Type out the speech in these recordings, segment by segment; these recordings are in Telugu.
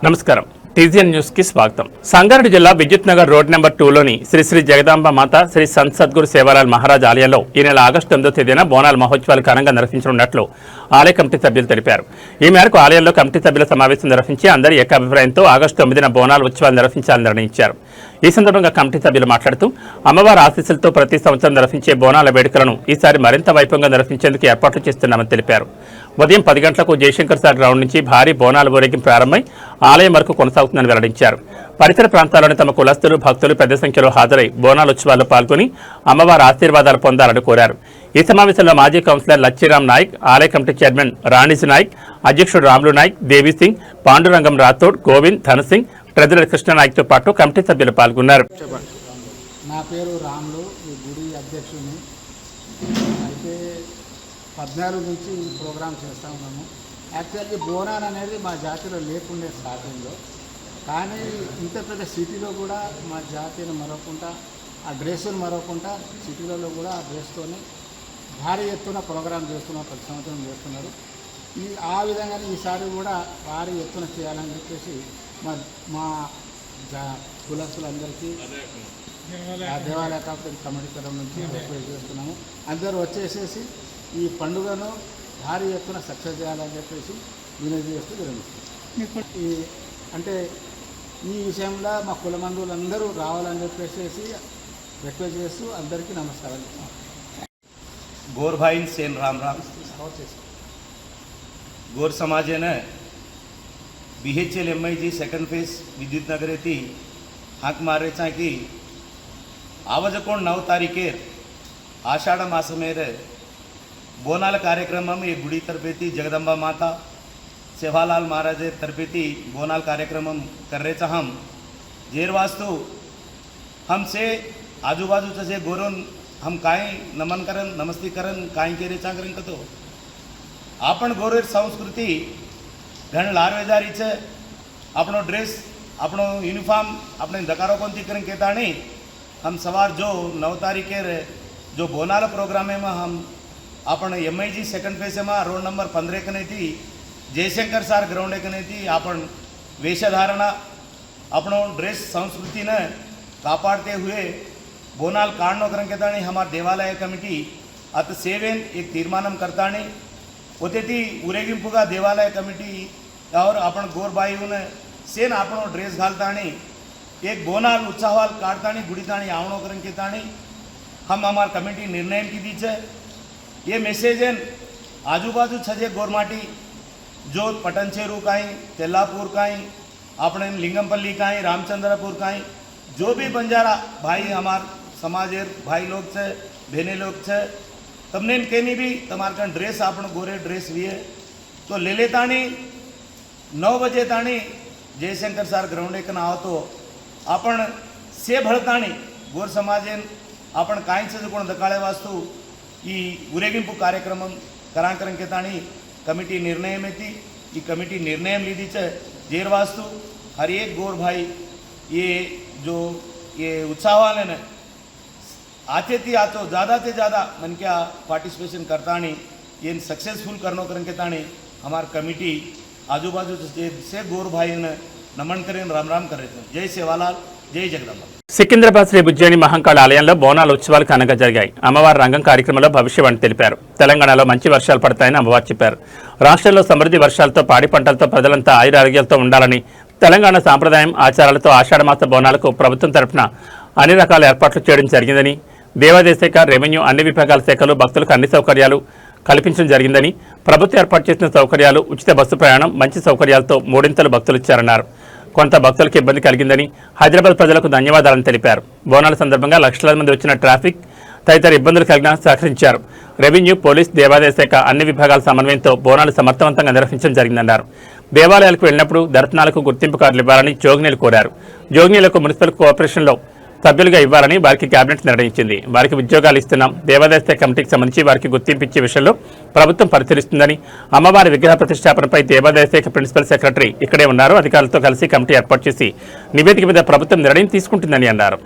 నమస్కారం టీజీఎన్ న్యూస్ కి స్వాగతం. సంగారెడ్డి జిల్లా విద్యుత్ నగర్ రోడ్ నెంబర్ 2లోని శ్రీ శ్రీ జగదాంబ మాత శ్రీ సంత్ సద్గురు సేవాలాల్ మహారాజ్ ఆలయంలో ఈ నెల ఆగస్టు 9వ తేదీన బోనాల మహోత్సవాలు ఘనంగా నిర్వహించనున్నట్లు ఆలయ కమిటీ సభ్యులు తెలిపారు. ఈ మేరకు ఆలయంలో కమిటీ సభ్యుల సమావేశం నిర్వహించి అందరి ఏకాభిప్రాయంతో ఆగస్టు 9న బోనాల ఉత్సవాలు నిర్వహించాలని నిర్ణయించారు. ఈ సందర్భంగా కమిటీ సభ్యులు మాట్లాడుతూ అమ్మవారి ఆశీస్సులతో ప్రతి సంవత్సరం నిర్వహించే బోనాల వేడుకలను ఈసారి మరింత వైభవంగా నిర్వహించేందుకు ఏర్పాట్లు చేస్తున్నామని తెలిపారు. ఉదయం 10 గంటలకు జయశంకర్ సార్ గ్రౌండ్ నుంచి భారీ బోనాల ఊరేగింపు ప్రారంభమై ఆలయం వరకు కొనసాగుతుందని వెల్లడించారు. పరిసర ప్రాంతాల్లోని తమ కులస్తులు భక్తులు పెద్ద సంఖ్యలో హాజరై బోనాల ఉత్సవాల్లో పాల్గొని అమ్మవారి ఆశీర్వాదాలు పొందాలని కోరారు. ఈ సమావేశంలో మాజీ కౌన్సిలర్ లచ్చిరామ్ నాయక్, ఆలయ కమిటీ చైర్మన్ రాణిజ్ నాయక్, అధ్యక్షుడు రాములు నాయక్, దేవీసింగ్, పాండురంగం రాథోడ్, గోవింద్, ధనసింగ్, ట్రెజరర్ కృష్ణ నాయక్తో పాటు కమిటీ సభ్యులు పాల్గొన్నారు. నా పేరు రాములు, ఈ గుడి అధ్యక్షుడిని. అయితే 14 నుంచి ఈ ప్రోగ్రామ్ చేస్తూ ఉన్నాము. యాక్చువల్లీ బోనాలు అనేది మా జాతిలో లేకుండే స్టార్టింగ్లో, కానీ ఇంత పెద్ద సిటీలో కూడా మా జాతిని మరవకుండా, ఆ డ్రెస్సును మరవకుండా సిటీలలో కూడా ఆ డ్రెస్తోనే భారీ ఎత్తున ప్రోగ్రాం చేస్తున్నారు, ప్రతి సంవత్సరం చేస్తున్నారు. ఆ విధంగానే ఈసారి కూడా భారీ ఎత్తున చేయాలని చెప్పేసి మా కులస్తులందరికీ ఆ దేవాలయ కమిటీ తరఫు నుంచి రిక్వెస్ట్ చేస్తున్నాము. అందరూ వచ్చేసేసి ఈ పండుగను భారీ ఎత్తున సక్సెస్ చేయాలని చెప్పేసి వినతి చేస్తూ విరమిస్తున్నాం. అంటే ఈ విషయంలో మా కుల బంధువులందరూ రావాలని చెప్పేసి రిక్వెస్ట్ చేస్తూ అందరికీ నమస్కారం చేస్తాం. गोर भाई सेन राम राम. गोर समाजेने BHL MIG सेकंड फेज विद्युत नगर येथी हाक मारायचा की आवाज कोण 9 तारीखेर आषाढ मासमेर बोनाल कार्यक्रम एक गुड़ी तरफेती जगदंबा माता सेवालाल महाराज तरफेती बोनाल कार्यक्रम कर रहे हम जेर वास्तु हमसे आजू बाजू से गोरून हम काय नमन करन नमस्ती करन काय केरे चांगरन कतो आपण गोरेर संस्कृति घण लारवेदारी छे. आपणो ड्रेस आपणो यूनिफॉर्म अपने दकारो कोणती करन केताणी हम सवार जो 9 तारीखे जो बोनाल प्रोग्राम में हम आपण MIG सेकंड फेज में रोड नंबर 15 कने थी जयशंकर सार ग्राउंड कने थी आपण वेशधारणा अपनो ड्रेस संस्कृति ने कापाड़ते हुए बोनाल काढनो करन केताणी हमार देवालय कमिटी अत सेवेन एक तीर्मानम करताणी पोतेती उरेगिंपुगा देवालय कमिटी और आपण गोरबाईने सेन आपणो ड्रेस घालताणी एक बोनाल उत्साहवाल काढताणी गुड़ीताणी आवणो करन केताणी हम हमार कमिटी निर्णय कीधी छे. ये मैसेज आजूबाजू छजे गोरमाटी जो पटनचेरू काई तेलापुर काई अपने लिंगमपल्ली काई रामचंद्रपुर काई जो भी बंजारा भाई हमार समाजेर भाई लोग छे बहने लोग छे तमने केनी भी तमार कन ड्रेस आपण गोरे ड्रेस वीए तो ले लेताणी 9 बजे ताणी जयशंकर सार ग्राउंड कन आवतो आपण से भळताणी गोर समाजेन आपण काई छे कोण दकाळे वास्तू ई उरेगिंपु कार्यक्रम करांकरन केताणी कमिटी निर्णय में थी ई कमिटी निर्णय लीधी छे जेर वास्तु हर एक गोर भाई ये जो ये उत्साह वाले ने आते थी आतो ज़्यादा से ज़्यादा मन क्या पार्टिसिपेशन करताणी ये सक्सेसफुल करनो करन केताणी हमार कमिटी आजू बाजू से गोर भाई ने नमन करें राम राम करे. जय सेवालाल जय जगदंबा. సికింద్రాబాద్ శ్రీ బుజ్జేని మహంకాళ ఆలయంలో బోనాల ఉత్సవాలు ఘనంగా జరిగాయి. అమ్మవారి రంగం కార్యక్రమంలో భవిష్యవాణి తెలిపారు. తెలంగాణలో మంచి వర్షాలు పడతాయని అమ్మవారు చెప్పారు. రాష్ట్రంలో సమృద్ధి వర్షాలతో పాడి పంటలతో ప్రజలంతా ఆయురారోగ్యాలతో ఉండాలని తెలంగాణ సాంప్రదాయం ఆచారాలతో ఆషాఢమాస బోనాలకు ప్రభుత్వం తరఫున అన్ని రకాల ఏర్పాట్లు చేయడం జరిగిందని, దేవాదాయ శాఖ, రెవెన్యూ, అన్ని విభాగాల శాఖలు భక్తులకు అన్ని సౌకర్యాలు కల్పించడం జరిగిందని, ప్రభుత్వం ఏర్పాటు చేసిన సౌకర్యాలు ఉచిత బస్సు ప్రయాణం, మంచి సౌకర్యాలతో మూడింతలు భక్తులు ఇచ్చారన్నారు. కొంత భక్తులకు ఇబ్బంది కలిగిందని హైదరాబాద్ ప్రజలకు ధన్యవాదాలను తెలిపారు. బోనాల సందర్భంగా లక్షలాది మంది వచ్చిన ట్రాఫిక్ తదితర ఇబ్బందులు కలిగినా సహకరించారు. రెవెన్యూ, పోలీస్, దేవాదాయ శాఖ అన్ని విభాగాల సమన్వయంతో బోనాలు సమర్థవంతంగా నిర్వహించడం జరిగిందన్నారు. దేవాలయాలకు వెళ్లినప్పుడు దర్శనాలకు గుర్తింపు కార్డులు ఇవ్వాలని జోగినీలు కోరారు. జోగినీలకు మున్సిపల్ కోఆపరేషన్లో సభ్యులుగా ఇవ్వాలని వారికి కేబినెట్ నిర్ణయించింది. వారికి ఉద్యోగాలు ఇస్తున్నాం. దేవాదాయ శాఖ కమిటీకి సంబంధించి వారికి గుర్తింపు ఇచ్చే విషయంలో ప్రభుత్వం పరిశీలిస్తుందని, అమ్మవారి విగ్రహ ప్రతిష్టాపనపై దేవాదాయ శాఖ ప్రిన్సిపల్ సెక్రటరీ ఇక్కడే ఉన్నారు. అధికారులతో కలిసి కమిటీ ఏర్పాటు చేసి నివేదిక మీద ప్రభుత్వం నిర్ణయం తీసుకుంటుందని అన్నారు.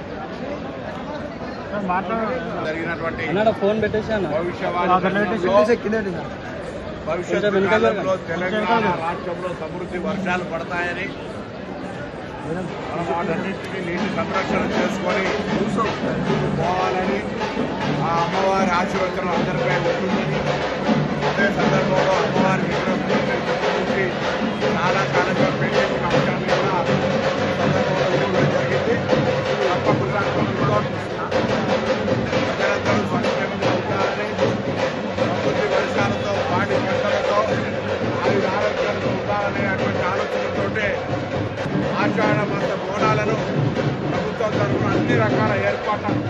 భవిష్యత్తులో తెలంగాణ రాష్ట్రంలో సమృద్ధి వర్షాలు పడతాయని మనం వాటన్నింటినీ నీటి సంరక్షణ చేసుకొని పోవాలని ఆ అమ్మవారి ఆశీర్వచనం అందరిపై ఉంటుందని, అదే సందర్భంలో అమ్మవారి విగ్రహం గురించి చాలా కాలంగా పెట్టేసిన అంశాన్ని కూడా సందర్భంలో ఇవ్వడం జరిగింది. తప్పకుండా ప్రజలందరూ సంక్షేమంగా ఉండాలని, సమృద్ధి వర్షాలతో పాడి పంటలతో ఆరోగ్యాలతో ఉండాలనేటువంటి ఆలోచనతోటే ఆషాఢ మాస బోనాలను ప్రభుత్వం తరఫున అన్ని రకాల ఏర్పాట్లను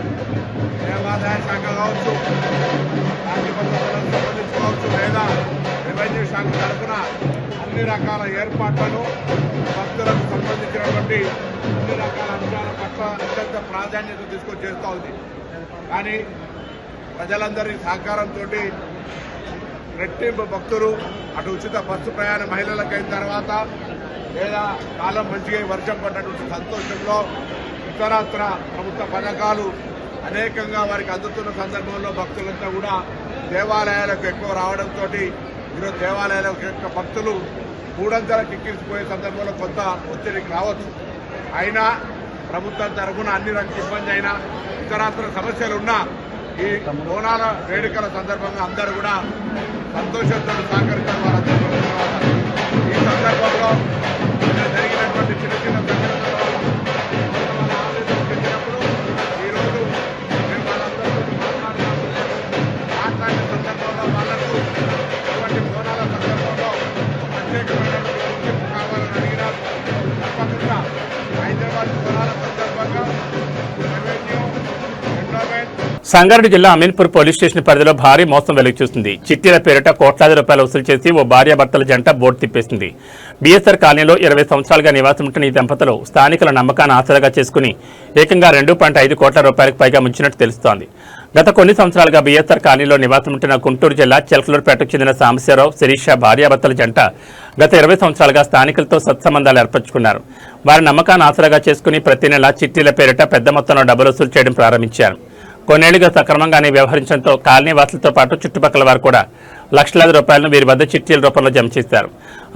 దేవాదాయ శాఖ కావచ్చు, రాజ్య భద్రతలకు సంబంధించి కావచ్చు, లేదా రెవెన్యూ శాఖ తరఫున అన్ని రకాల ఏర్పాట్లను భక్తులకు సంబంధించినటువంటి అన్ని రకాల అంశాల పట్ల అత్యంత ప్రాధాన్యత తీసుకొని చేస్తూ ఉంది. కానీ ప్రజలందరి సహకారంతో రెట్టింపు భక్తులు అటు ఉచిత బస్సు ప్రయాణ మహిళలకు అయిన తర్వాత, లేదా కాలం మంచిగా వర్షం పడ్డటువంటి సంతోషంలో ఇతరత్ర ప్రభుత్వ పథకాలు అనేకంగా వారికి అందుతున్న సందర్భంలో భక్తులంతా కూడా దేవాలయాలకు ఎక్కువ రావడంతో ఈరోజు దేవాలయాలకు ఎక్కువ భక్తులు మూడంతలకు ఎక్కించిపోయే సందర్భంలో కొంత ఒత్తిడికి రావచ్చు. అయినా ప్రభుత్వం తరఫున అన్ని రకాల ఇబ్బంది అయినా ఇతరత్ర సమస్యలున్నా ఈ బోనాల వేడుకల సందర్భంగా అందరూ కూడా సంతోషంతో సహకరించారు. వారందరూ ఈ సందర్భంలో జరిగినటువంటి చిన్న చిన్న సంఘటనల వల్ల వాళ్ళ ఆవేదన చెందినప్పుడు ఈరోజు మేము వాళ్ళందరితో మాట్లాడిన సందర్భంలో వాళ్లకు ఇటువంటి బోనాల సందర్భంలో ప్రత్యేకమైనటువంటి గుర్తింపు కావాలని అడిగినారు. తప్పకుండా హైదరాబాద్ బోనాల సందర్భంగా రెవెన్యూ, ఎండోమెంట్, సంగారెడ్డి జిల్లా అమీన్పూర్ పోలీస్ స్టేషన్ పరిధిలో భారీ మోసం వెలుగు చూస్తుంది. చిట్టీల పేరిట కోట్లాది రూపాయలు వసూలు చేసి ఓ భార్యాభర్తల జంట బోర్డు తిప్పేసింది. బీఎస్ఆర్ కాలనీలో 20 సంవత్సరాలుగా నివాసం ఉంటున్న ఈ దంపతులు స్థానికుల నమ్మకాన్ని ఆసరాగా చేసుకుని ఏకంగా 2.5 కోట్ల రూపాయలకు పైగా ముంచినట్టు తెలుస్తోంది. గత కొన్ని సంవత్సరాలుగా బీఎస్ఆర్ కాలనీలో నివాసం ఉంటున్న గుంటూరు జిల్లా చిలకలూరుపేటకు చెందిన సాంబశివరావు, శిరీష భార్యాభర్తల జంట గత 20 సంవత్సరాలుగా స్థానికులతో సత్సంబంధాలు ఏర్పరచుకున్నారు. వారి నమ్మకాన్ని ఆసరాగా చేసుకుని ప్రతి నెల చిట్టీల పేరిట పెద్ద మొత్తంలో డబ్బులు వసూలు చేయడం ప్రారంభించారు. కొన్నేళ్లుగా సక్రమంగానే వ్యవహరించడంతో కాలనీ వాసులతో పాటు చుట్టుపక్కల వారు కూడా లక్షలాది రూపాయలను వీరి వద్ద చిట్టీల రూపంలో జమ చేశారు.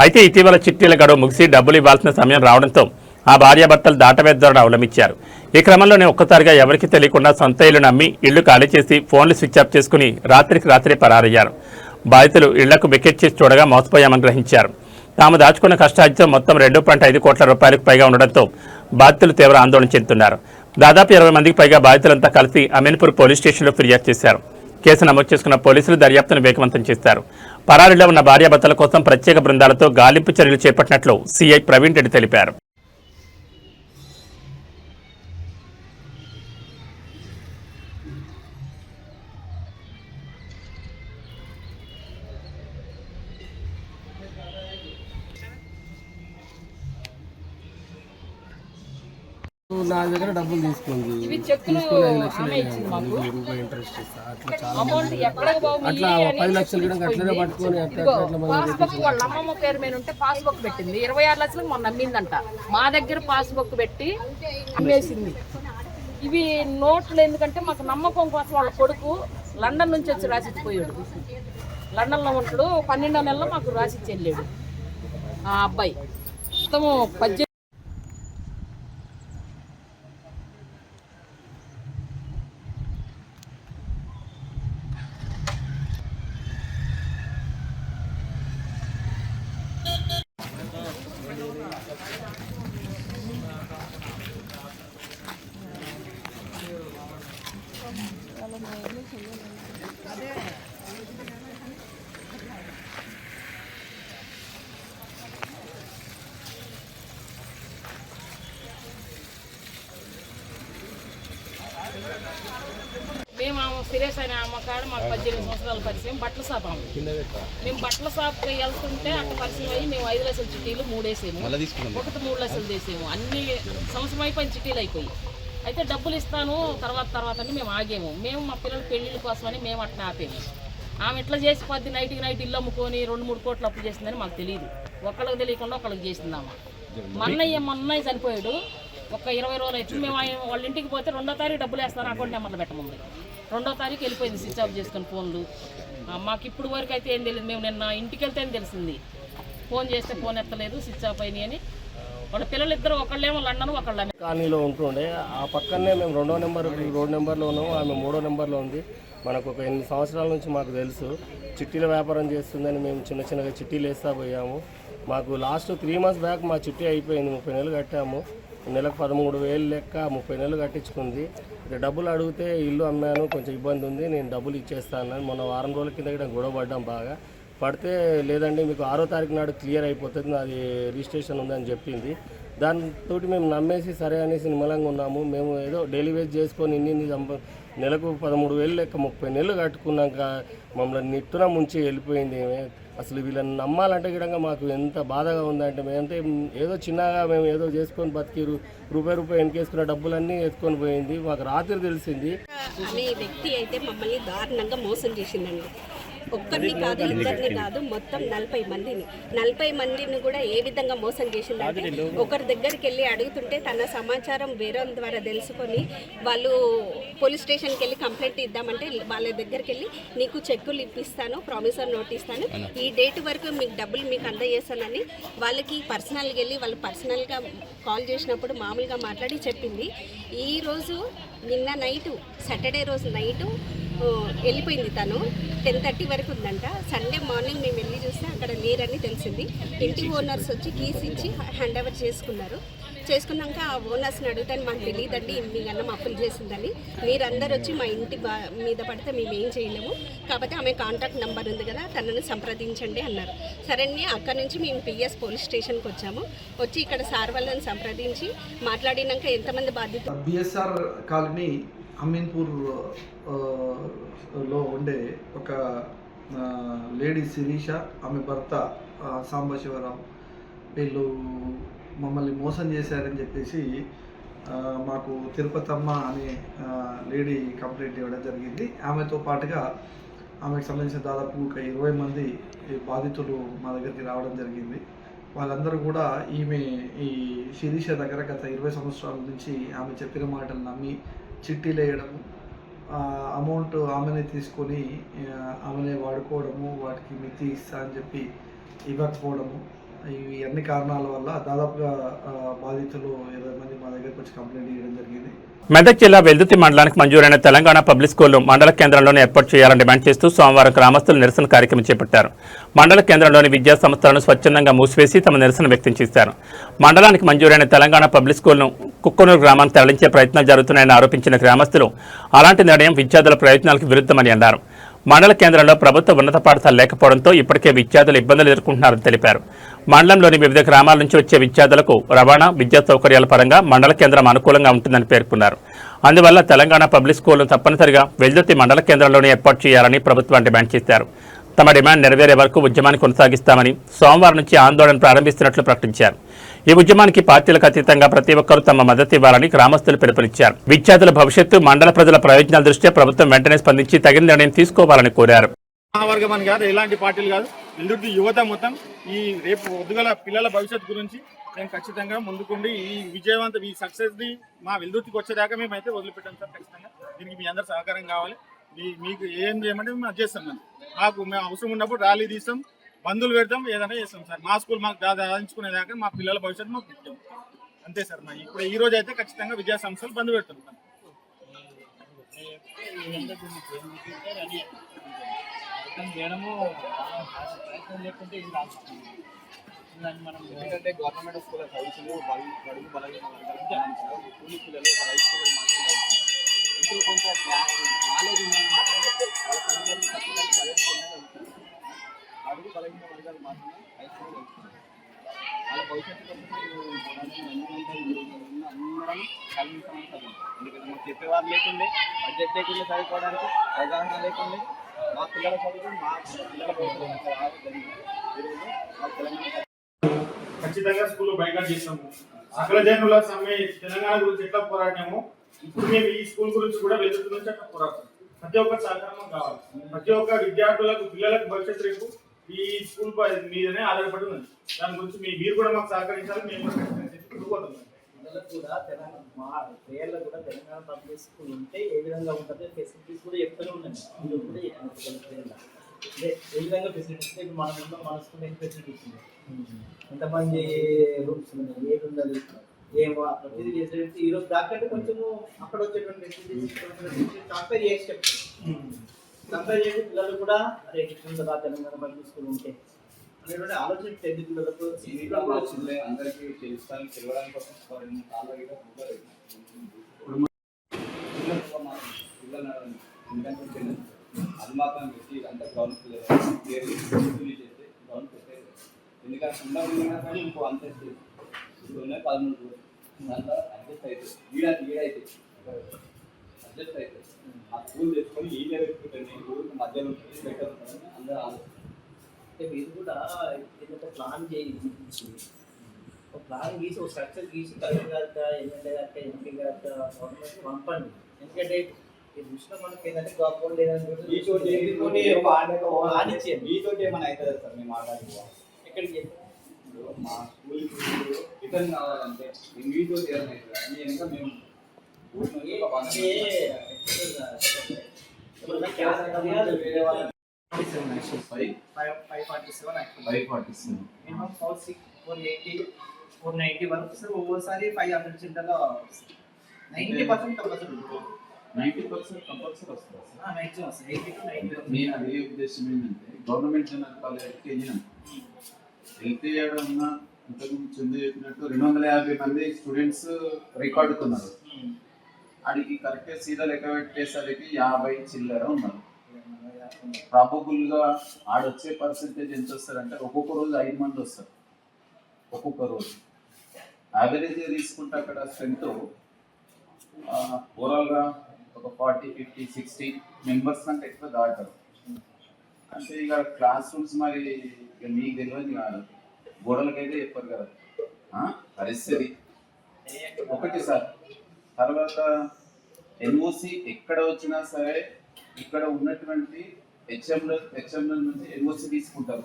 అయితే ఇటీవల చిట్టీల గడువు ముగిసి డబ్బులు ఇవ్వాల్సిన సమయం రావడంతో ఆ భార్యాభర్తలు దాటవేత ధోరణి అవలంబించారు. ఈ క్రమంలోనే ఒక్కసారిగా ఎవరికీ తెలియకుండా సొంత ఇల్లు నమ్మి ఇళ్లు ఖాళీ చేసి ఫోన్లు స్విచ్ ఆఫ్ చేసుకుని రాత్రికి రాత్రే పరారయ్యారు. బాధితులు ఇళ్లకు వికెట్ చేసి చూడగా మోసపోయామని గ్రహించారు. తాము దాచుకున్న కష్టార్జితం మొత్తం 2.5 కోట్ల రూపాయలకు పైగా ఉండడంతో బాధితులు తీవ్ర ఆందోళన చెందుతున్నారు. దాదాపు 20 మందికి పైగా బాధితులంతా కలిసి అమీన్పూర్ పోలీస్ స్టేషన్లో ఫిర్యాదు చేశారు. కేసు నమోదు చేసుకున్న పోలీసులు దర్యాప్తును వేగవంతం చేశారు. పరారీలో ఉన్న భార్యాభర్తల కోసం ప్రత్యేక బృందాలతో గాలింపు చర్యలు చేపట్టినట్లు సీఐ ప్రవీణ్ రెడ్డి తెలిపారు. నా దగ్గర డబ్బులు తీసుకుంది, ఇవి చెక్కులు తీసుకుని 5 లక్షలు ఆమె ఇచ్చింది మాకు. రూపాయి ఇంట్రెస్ట్ ఇస్తా. అట్లా చాలా అమౌంట్ ఎక్కడికి బాబు అట్లా ఇయ్యి అని 10 లక్షలు కూడా అట్లనే చెప్పుకుంది. పట్టుకొని అట్లా ఇదిగో, అట్లా మనం పాస్బుక్ వాళ్ళ అమ్మమ్మ పేరు మీద ఉంటే పాస్బుక్ పెట్టింది. 26 లక్షలకు మొన్న అమ్మిందంట. మా దగ్గర పాస్బుక్ పెట్టి అమ్మేసింది. ఇవి నోట్లు ఎందుకంటే మాకు నమ్మకం కోసం వాళ్ళ కొడుకు లండన్ నుంచి వచ్చి రాసిచ్చిపోయాడు. లండన్లో ఉంటాడు. 12వ నెలలో మాకు రాసిచ్చి వెళ్ళాడు ఆ అబ్బాయి. మొత్తము 18 మేము సిరేస్ అయిన అమ్మకాడ మాకు 18 సంవత్సరాల పరిచయం. బట్టల షాప్ ఆమె. మేము బట్టల షాప్కి వెళ్తుంటే అక్కడ పరిచయం అయ్యి మేము 5 లక్షల చిట్టీలు 3 వేసాము. ఒకటి 3 లక్షలు చేసాము. అన్ని సంవత్సరం అయిపోయిన చిట్టీలు అయిపోయి అయితే డబ్బులు ఇస్తాను తర్వాత అని మేము ఆగాము. మేము మా పిల్లల పెళ్ళిళ్ళ కోసమని మేము అట్లా ఆపాము. ఆమె ఎట్లా చేసి నైట్కి నైట్ ఇల్లు అమ్ముకొని 2-3 కోట్లు అప్పు చేసిందని మాకు తెలియదు. ఒకళ్ళకి తెలియకుండా ఒకళ్ళకి చేసిందామా. మొన్నయ్య చనిపోయాడు. ఒక 20 రోజులు అయితే మేము వాళ్ళ ఇంటికి పోతే 2వ తారీఖు డబ్బులు వేస్తాను అకౌంట్ నెంబర్లు పెట్టమని. 2వ తారీఖు వెళ్ళిపోయింది స్విచ్ ఆఫ్ చేసుకుని ఫోన్లు. మాకు ఇప్పుడు వరకు అయితే ఏం తెలియదు. మేము నిన్న ఇంటికి వెళ్తే తెలిసింది. ఫోన్ చేస్తే ఫోన్ ఎత్తలేదు, స్విచ్ ఆఫ్ అయినాయి అని. వాళ్ళ పిల్లలు ఇద్దరు ఒకళ్ళేమో లండన్ ఒకళ్ళ కాలనీలో ఉంటుండే ఆ పక్కనే మేము 2వ నెంబర్ రోడ్ నెంబర్లో ఉన్నాము, ఆమె 3వ నెంబర్లో ఉంది. మనకు ఒక 8 సంవత్సరాల నుంచి మాకు తెలుసు చిట్టీల వ్యాపారం చేస్తుందని మేము చిన్నగా చిట్టీలు వేస్తా పోయాము. మాకు లాస్ట్ 3 months బ్యాక్ మా చిట్టి అయిపోయింది, 30 నెలలు కట్టాము. నెలకు 13,000 లెక్క 30 నెలలు కట్టించుకుంది. డబ్బులు అడిగితే ఇల్లు అమ్మాను, కొంచెం ఇబ్బంది ఉంది, నేను డబ్బులు ఇచ్చేస్తాను. మొన్న వారం రోజుల కింద కూడా గొడవ పడ్డాం బాగా. పడితే లేదండి మీకు 6వ తారీఖు నాడు క్లియర్ అయిపోతుంది, నాది రిజిస్ట్రేషన్ ఉందని చెప్పింది. దాంతో మేము నమ్మేసి సరే అనేసి నిమ్మలంగా ఉన్నాము. మేము ఏదో డైలీ వేజ్ చేసుకొని ఇన్ని నెలకు 13,000 లెక్క 30 నెలలు కట్టుకున్నాక మమ్మల్ని నిట్టున ముంచి వెళ్ళిపోయింది. అసలు వీళ్ళని నమ్మాలంటే కూడా మాకు ఎంత బాధగా ఉందంటే మేమంటే ఏదో చిన్నగా మేము ఏదో చేసుకొని బతికి రూపాయి వెనకేసుకున్న డబ్బులన్నీ ఎత్తుకొని పోయింది. మాకు రాత్రి తెలిసింది. అనే వ్యక్తి అయితే మమ్మల్ని దారుణంగా మోసం చేసిందండి. ఒక్కరిని కాదు, ఇద్దరిని కాదు, మొత్తం 40 మందిని కూడా ఏ విధంగా మోసం చేసిందంటే ఒకరి దగ్గరికి వెళ్ళి అడుగుతుంటే తన సమాచారం వేరే ద్వారా తెలుసుకొని వాళ్ళు పోలీస్ స్టేషన్కి వెళ్ళి కంప్లైంట్ ఇద్దామంటే వాళ్ళ దగ్గరికి వెళ్ళి నీకు చెక్కులు ఇప్పిస్తాను, ప్రామిసర్ నోట్ ఇస్తాను, ఈ డేట్ వరకు మీకు డబ్బులు మీకు అందజేస్తానని వాళ్ళకి పర్సనల్గా వెళ్ళి వాళ్ళు పర్సనల్గా కాల్ చేసినప్పుడు మామూలుగా మాట్లాడి చెప్పింది. ఈరోజు నిన్న నైటు సాటర్డే రోజు నైటు వెళ్ళిపోయింది. తను 10:30 వరకు ఉందంట. సండే మార్నింగ్ మేము వెళ్ళి చూస్తే అక్కడ లేరని తెలిసింది. ఇంటి ఓనర్స్ వచ్చి కీస్ ఇచ్చి హ్యాండ్ ఓవర్ చేసుకున్నాక ఆ ఓనర్స్ని అడుగుతాను మాకు తెలియదండి మీ అన్నం అప్పులు చేసిందని, మీరందరూ వచ్చి మా ఇంటి మీద పడితే మేము ఏం చేయలేము, కాబట్టి ఆమె కాంటాక్ట్ నెంబర్ ఉంది కదా తనను సంప్రదించండి అన్నారు. సరే అక్కడ నుంచి మేము పిఎస్ పోలీస్ స్టేషన్కి వచ్చి ఇక్కడ సార్ వాళ్ళని సంప్రదించి మాట్లాడినాక ఎంతమంది బాధ్యత బిఎస్ఆర్ కాలనీ అమీన్పూర్ లో ఉండే ఒక లేడీ శిరీష, ఆమె భర్త సాంబశివరావు, వీళ్ళు మమ్మల్ని మోసం చేశారని చెప్పేసి మాకు తిరుపతమ్మ అనే లేడీ కంప్లైంట్ ఇవ్వడం జరిగింది. ఆమెతో పాటుగా ఆమెకు సంబంధించిన దాదాపు ఒక 20 మంది బాధితులు మా దగ్గరికి రావడం జరిగింది. వాళ్ళందరూ కూడా ఈ శిరీష దగ్గర గత 20 సంవత్సరాల నుంచి ఆమె చెప్పిన మాటలు నమ్మి చిట్టీలు వేయడము, అమౌంట్ ఆమెనే తీసుకొని ఆమెనే వాడుకోవడము, వాటికి మితి ఇస్తా అని చెప్పి ఇవ్వకపోవడము, ఇవి అన్ని కారణాల వల్ల దాదాపుగా బాధితులు 20 మంది మా దగ్గరకు వచ్చి కంప్లైంట్ ఇవ్వడం జరిగింది. మెదక్ జిల్లా వెల్దుర్తి మండలానికి మంజూరైన తెలంగాణ పబ్లిక్ స్కూల్ను మండల కేంద్రంలోనే ఏర్పాటు చేయాలని డిమాండ్ చేస్తూ సోమవారం గ్రామస్తులు నిరసన కార్యక్రమం చేపట్టారు. మండల కేంద్రంలోని విద్యా సంస్థలను స్వచ్ఛందంగా మూసివేసి తమ నిరసన వ్యక్తం చేశారు. మండలానికి మంజూరైన తెలంగాణ పబ్లిక్ స్కూల్ను కుక్కనూరు గ్రామానికి తరలించే ప్రయత్నాలు జరుగుతున్నాయని ఆరోపించిన గ్రామస్తులు అలాంటి నిర్ణయం విద్యార్థుల ప్రయత్నాలకు విరుద్ధమని అన్నారు. మండల కేంద్రంలో ప్రభుత్వ ఉన్నత పాఠశాల లేకపోవడంతో ఇప్పటికే విద్యార్థులు ఇబ్బందులు ఎదుర్కొంటున్నారని తెలిపారు. మండలంలోని వివిధ గ్రామాల నుంచి వచ్చే విద్యార్థులకు రవాణా, విద్యా సౌకర్యాల పరంగా మండల కేంద్రం అనుకూలంగా ఉంటుందని పేర్కొన్నారు. అందువల్ల తెలంగాణ పబ్లిక్ స్కూల్ను తప్పనిసరిగా వెల్దుర్తి మండల కేంద్రంలోనే ఏర్పాటు చేయాలని ప్రభుత్వాన్ని డిమాండ్ చేశారు. తమ డిమాండ్ నెరవేరే వరకు ఉద్యమాన్ని కొనసాగిస్తామని సోమవారం నుంచి ఆందోళన ప్రారంభిస్తున్నట్లు ప్రకటించారు. ఈ ఉద్యమానికి పార్టీలకు అతీతంగా ప్రతి ఒక్కరూ తమ మద్దతు ఇవ్వాలని గ్రామస్తులు పిలుపునిచ్చారు. విద్యార్థుల భవిష్యత్తు, మండల ప్రజల ప్రయోజనాల దృష్ట్యా ప్రభుత్వం వెంటనే స్పందించి తగిన నిర్ణయం తీసుకోవాలని కోరారు. వర్గం అని కాదు, ఎలాంటి పార్టీలు కాదు, వెల్దుర్తి యువత మొత్తం ఈ రేపు పొద్దుగల పిల్లల భవిష్యత్తు గురించి మేము ఖచ్చితంగా ముందుకుండి ఈ సక్సెస్ ని మా వెల్దుర్తికి వచ్చేదాకా మేమైతే వదిలిపెట్టాం సార్. ఖచ్చితంగా దీనికి మీ అందరు సహకారం కావాలి. మీకు ఏం చేయమంటే మేము అది చేస్తాం. మేము అవసరం ఉన్నప్పుడు ర్యాలీ తీస్తాం, బంధువులు పెడతాం, ఏదైనా చేస్తాం సార్. మా స్కూల్ మాకు దాదాంచుకునేదాకా మా పిల్లల భవిష్యత్తు మాకు ముఖ్యం. అంతే సార్. ఇప్పుడు ఈ రోజు అయితే ఖచ్చితంగా విద్యా సంస్థలు బంద్ పెడతాం. లేకుంటే ఇది రాస్తుంది. ఎందుకంటే గవర్నమెంట్ స్కూల్ చదువుతులు బడుగు బలహీన వర్గాలు స్కూల్ పిల్లలు హై స్కూల్ మాత్రం ఇంట్లో కొంత నాలెడ్జ్ ఉందన్నమాట. వాళ్ళ తల్లిదండ్రులు ఖచ్చితంగా ప్రైవేట్ స్కూల్ బడుగు బలహీన వర్గాలు మాత్రమే హై స్కూల్ వెళ్తున్నారు. వాళ్ళ భవిష్యత్తు కోసం అందరం కలిగించామని చదువు. ఎందుకంటే మాకు చెప్పేవారు లేకుండే, బడ్జెట్ లేకుండా చదువుకోవడానికి అవగాహన లేకుండే మా పిల్లల చదువు మా పిల్లల భవిష్యత్తు ఈరోజు మా తెలంగాణ ఖచ్చితంగా స్కూల్లో బైకాట్ చేస్తాము. సకల జనుల సమ్మె తెలంగాణ గురించి ఎట్లా పోరాటాము, ఇప్పుడు మేము ఈ స్కూల్ గురించి కూడా వెల్దుర్తి నుంచి అట్లా పోరాడతాం. ప్రతి ఒక్క సహకారం కావాలి. ప్రతి ఒక్క విద్యార్థులకు, పిల్లలకు భవిష్యత్తు రేపు ఈ స్కూల్ మీదనే ఆధారపడి ఉంది. దాని గురించి మీరు కూడా మాకు సహకరించాలి. మేము కూడా ఖచ్చితంగా కూడా మా ప్రేయర్లో కూడా తెలంగాణ పబ్లిక్ స్కూల్ ఉంటే ఏ విధంగా ఉంటుంది ఫెసిలిటీస్ కూడా చెప్తూనే ఉండండి. అంటే ఏ విధంగా ఫెసిలిటీస్ ఇప్పుడు మన స్కూల్ ఎన్ని ఫెసిలిటీస్ ఉన్నాయి, ఎంతమంది రూమ్స్ ఉన్నాయి, ఏది ఉన్నది, ఏమో ప్రతిదీ చేసేది. ఈరోజు దాకంటే కొంచెము అక్కడ వచ్చేటువంటి ఫెసిలిటీస్ కంపేర్ చేసి చెప్తారు. కంపేర్ చేసి పిల్లలు కూడా అరే ఇట్లా తెలంగాణ పబ్లిక్ స్కూల్ ఉంటే అనేటువంటి ఆలోచన 10th పిల్లలకు అందరికీ తెలుస్తాను తెలియడానికి అది మాత్రం పెట్టి అంతా గ్రౌండ్ చేస్తే గ్రౌండ్ పెట్టేది. ఎందుకంటే ఉన్న ఇంకో అంత ఇప్పుడు ఉన్నాయి 13 దాంట్లో అడ్జస్ట్ అవుతుంది. ఈడైతే అడ్జస్ట్ అవుతుంది. ఆ స్కూల్ తెచ్చుకొని ఈ పెట్టుకుంటే ఊరికి మధ్యలో బెటర్ అందరూ ఆలోచన. అంటే మీరు కూడా ఏదైతే ప్లాన్ చేయించి ఒక ప్లాన్ గీసి ఒక స్ట్రక్చర్ గీసి కలెక్టర్ గారిగా ఎమ్మెల్యే గారిగా ఎంపీ గారిగా గవర్నమెంట్ పంపండి. ఎందుకంటే ఈ దృష్టిలో మనకి ఏంటంటే గవర్నమెంట్ లేదని మీతో ఏమైనా అవుతుంది సార్ మేము మాట్లాడుకోవాలి. ఎక్కడికి మా స్కూల్కి రిటర్న్ కావాలంటే మీతో ఏమైనా అవుతుంది ఇంకా మేము మినిమం 480 వరకు సార్. ఒక్కోసారి 500 సెంటర్లో 90% కంపల్సరీ 90% కంపల్సరీ వస్తుంది సార్. మ్యాక్సిమం వస్తుంది 80 to 90%. నేను అదే ఉద్దేశం ఏంటంటే గవర్నమెంట్ జనరల్ కాలేజ్కి వెళ్ళినాం, వెళ్తే ఉన్న ఇంతకుముందు చందు చెప్పినట్టు 250 మంది స్టూడెంట్స్ రికార్డుతున్నారు. అడిగి కరెక్ట్గా సీదా లెక్క పెట్టేసరికి 50 చిల్లర ఉన్నారు. ప్రాబబుల్గా ఆడొచ్చే పర్సెంటేజ్ ఎంత వస్తారంటే ఒక్కొక్క రోజు 5 మంది వస్తారు. ఒక్కొక్క రోజు యావరేజ్గా తీసుకుంటే అక్కడ స్ట్రెంత్ ఓవరాల్గా ఒక 40, 50, 60 మెంబర్స్ కంటే ఎక్కువ దాటారు. అంటే ఇక క్లాస్ రూమ్స్ మరి ఇక మీకు తెలియదు కాదు, గోడలకైతే చెప్పారు కదా పరిస్థితి ఒకటి సార్. తర్వాత ఎన్ఓసి ఎక్కడ వచ్చినా సరే ఇక్కడ ఉన్నటువంటి హెచ్ఎంల నుంచి ఎన్ఓసి తీసుకుంటారు.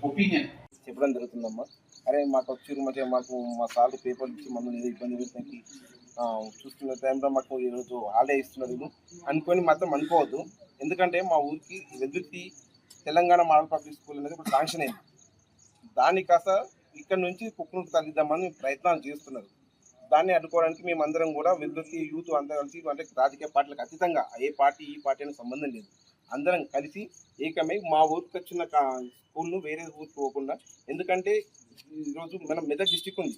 ఒపీనియన్ చెప్పడం జరుగుతుందమ్మా. అరే మాకు వచ్చి మాకు మా సార్లు పేపర్లు ఇచ్చి మమ్మల్ని ఏదో ఇబ్బంది పెట్టడానికి చూస్తున్న టైంలో మాకు ఈరోజు హాలిడే ఇస్తున్నారు అనుకొని మాత్రం అనుకోవద్దు. ఎందుకంటే మా ఊరికి Veldurthi Telangana model public school అనేది ఇప్పుడు శాంక్షన్ అయింది. దాన్ని కాస్త ఇక్కడ నుంచి కుక్కును తగ్గిద్దామని ప్రయత్నాలు చేస్తున్నారు. దాన్ని అడ్డుకోవడానికి మేమందరం కూడా వెల్దుర్తి యూత్ అందరూ కలిసి, అంటే రాజకీయ పార్టీలకు అతీతంగా ఏ పార్టీ ఈ పార్టీ అనే సంబంధం లేదు, అందరం కలిసి ఏకమై మా ఊరికి వచ్చిన స్కూల్ను వేరే ఊరికి పోకుండా, ఎందుకంటే ఈరోజు మనం మెదక్ డిస్టిక్ ఉంది.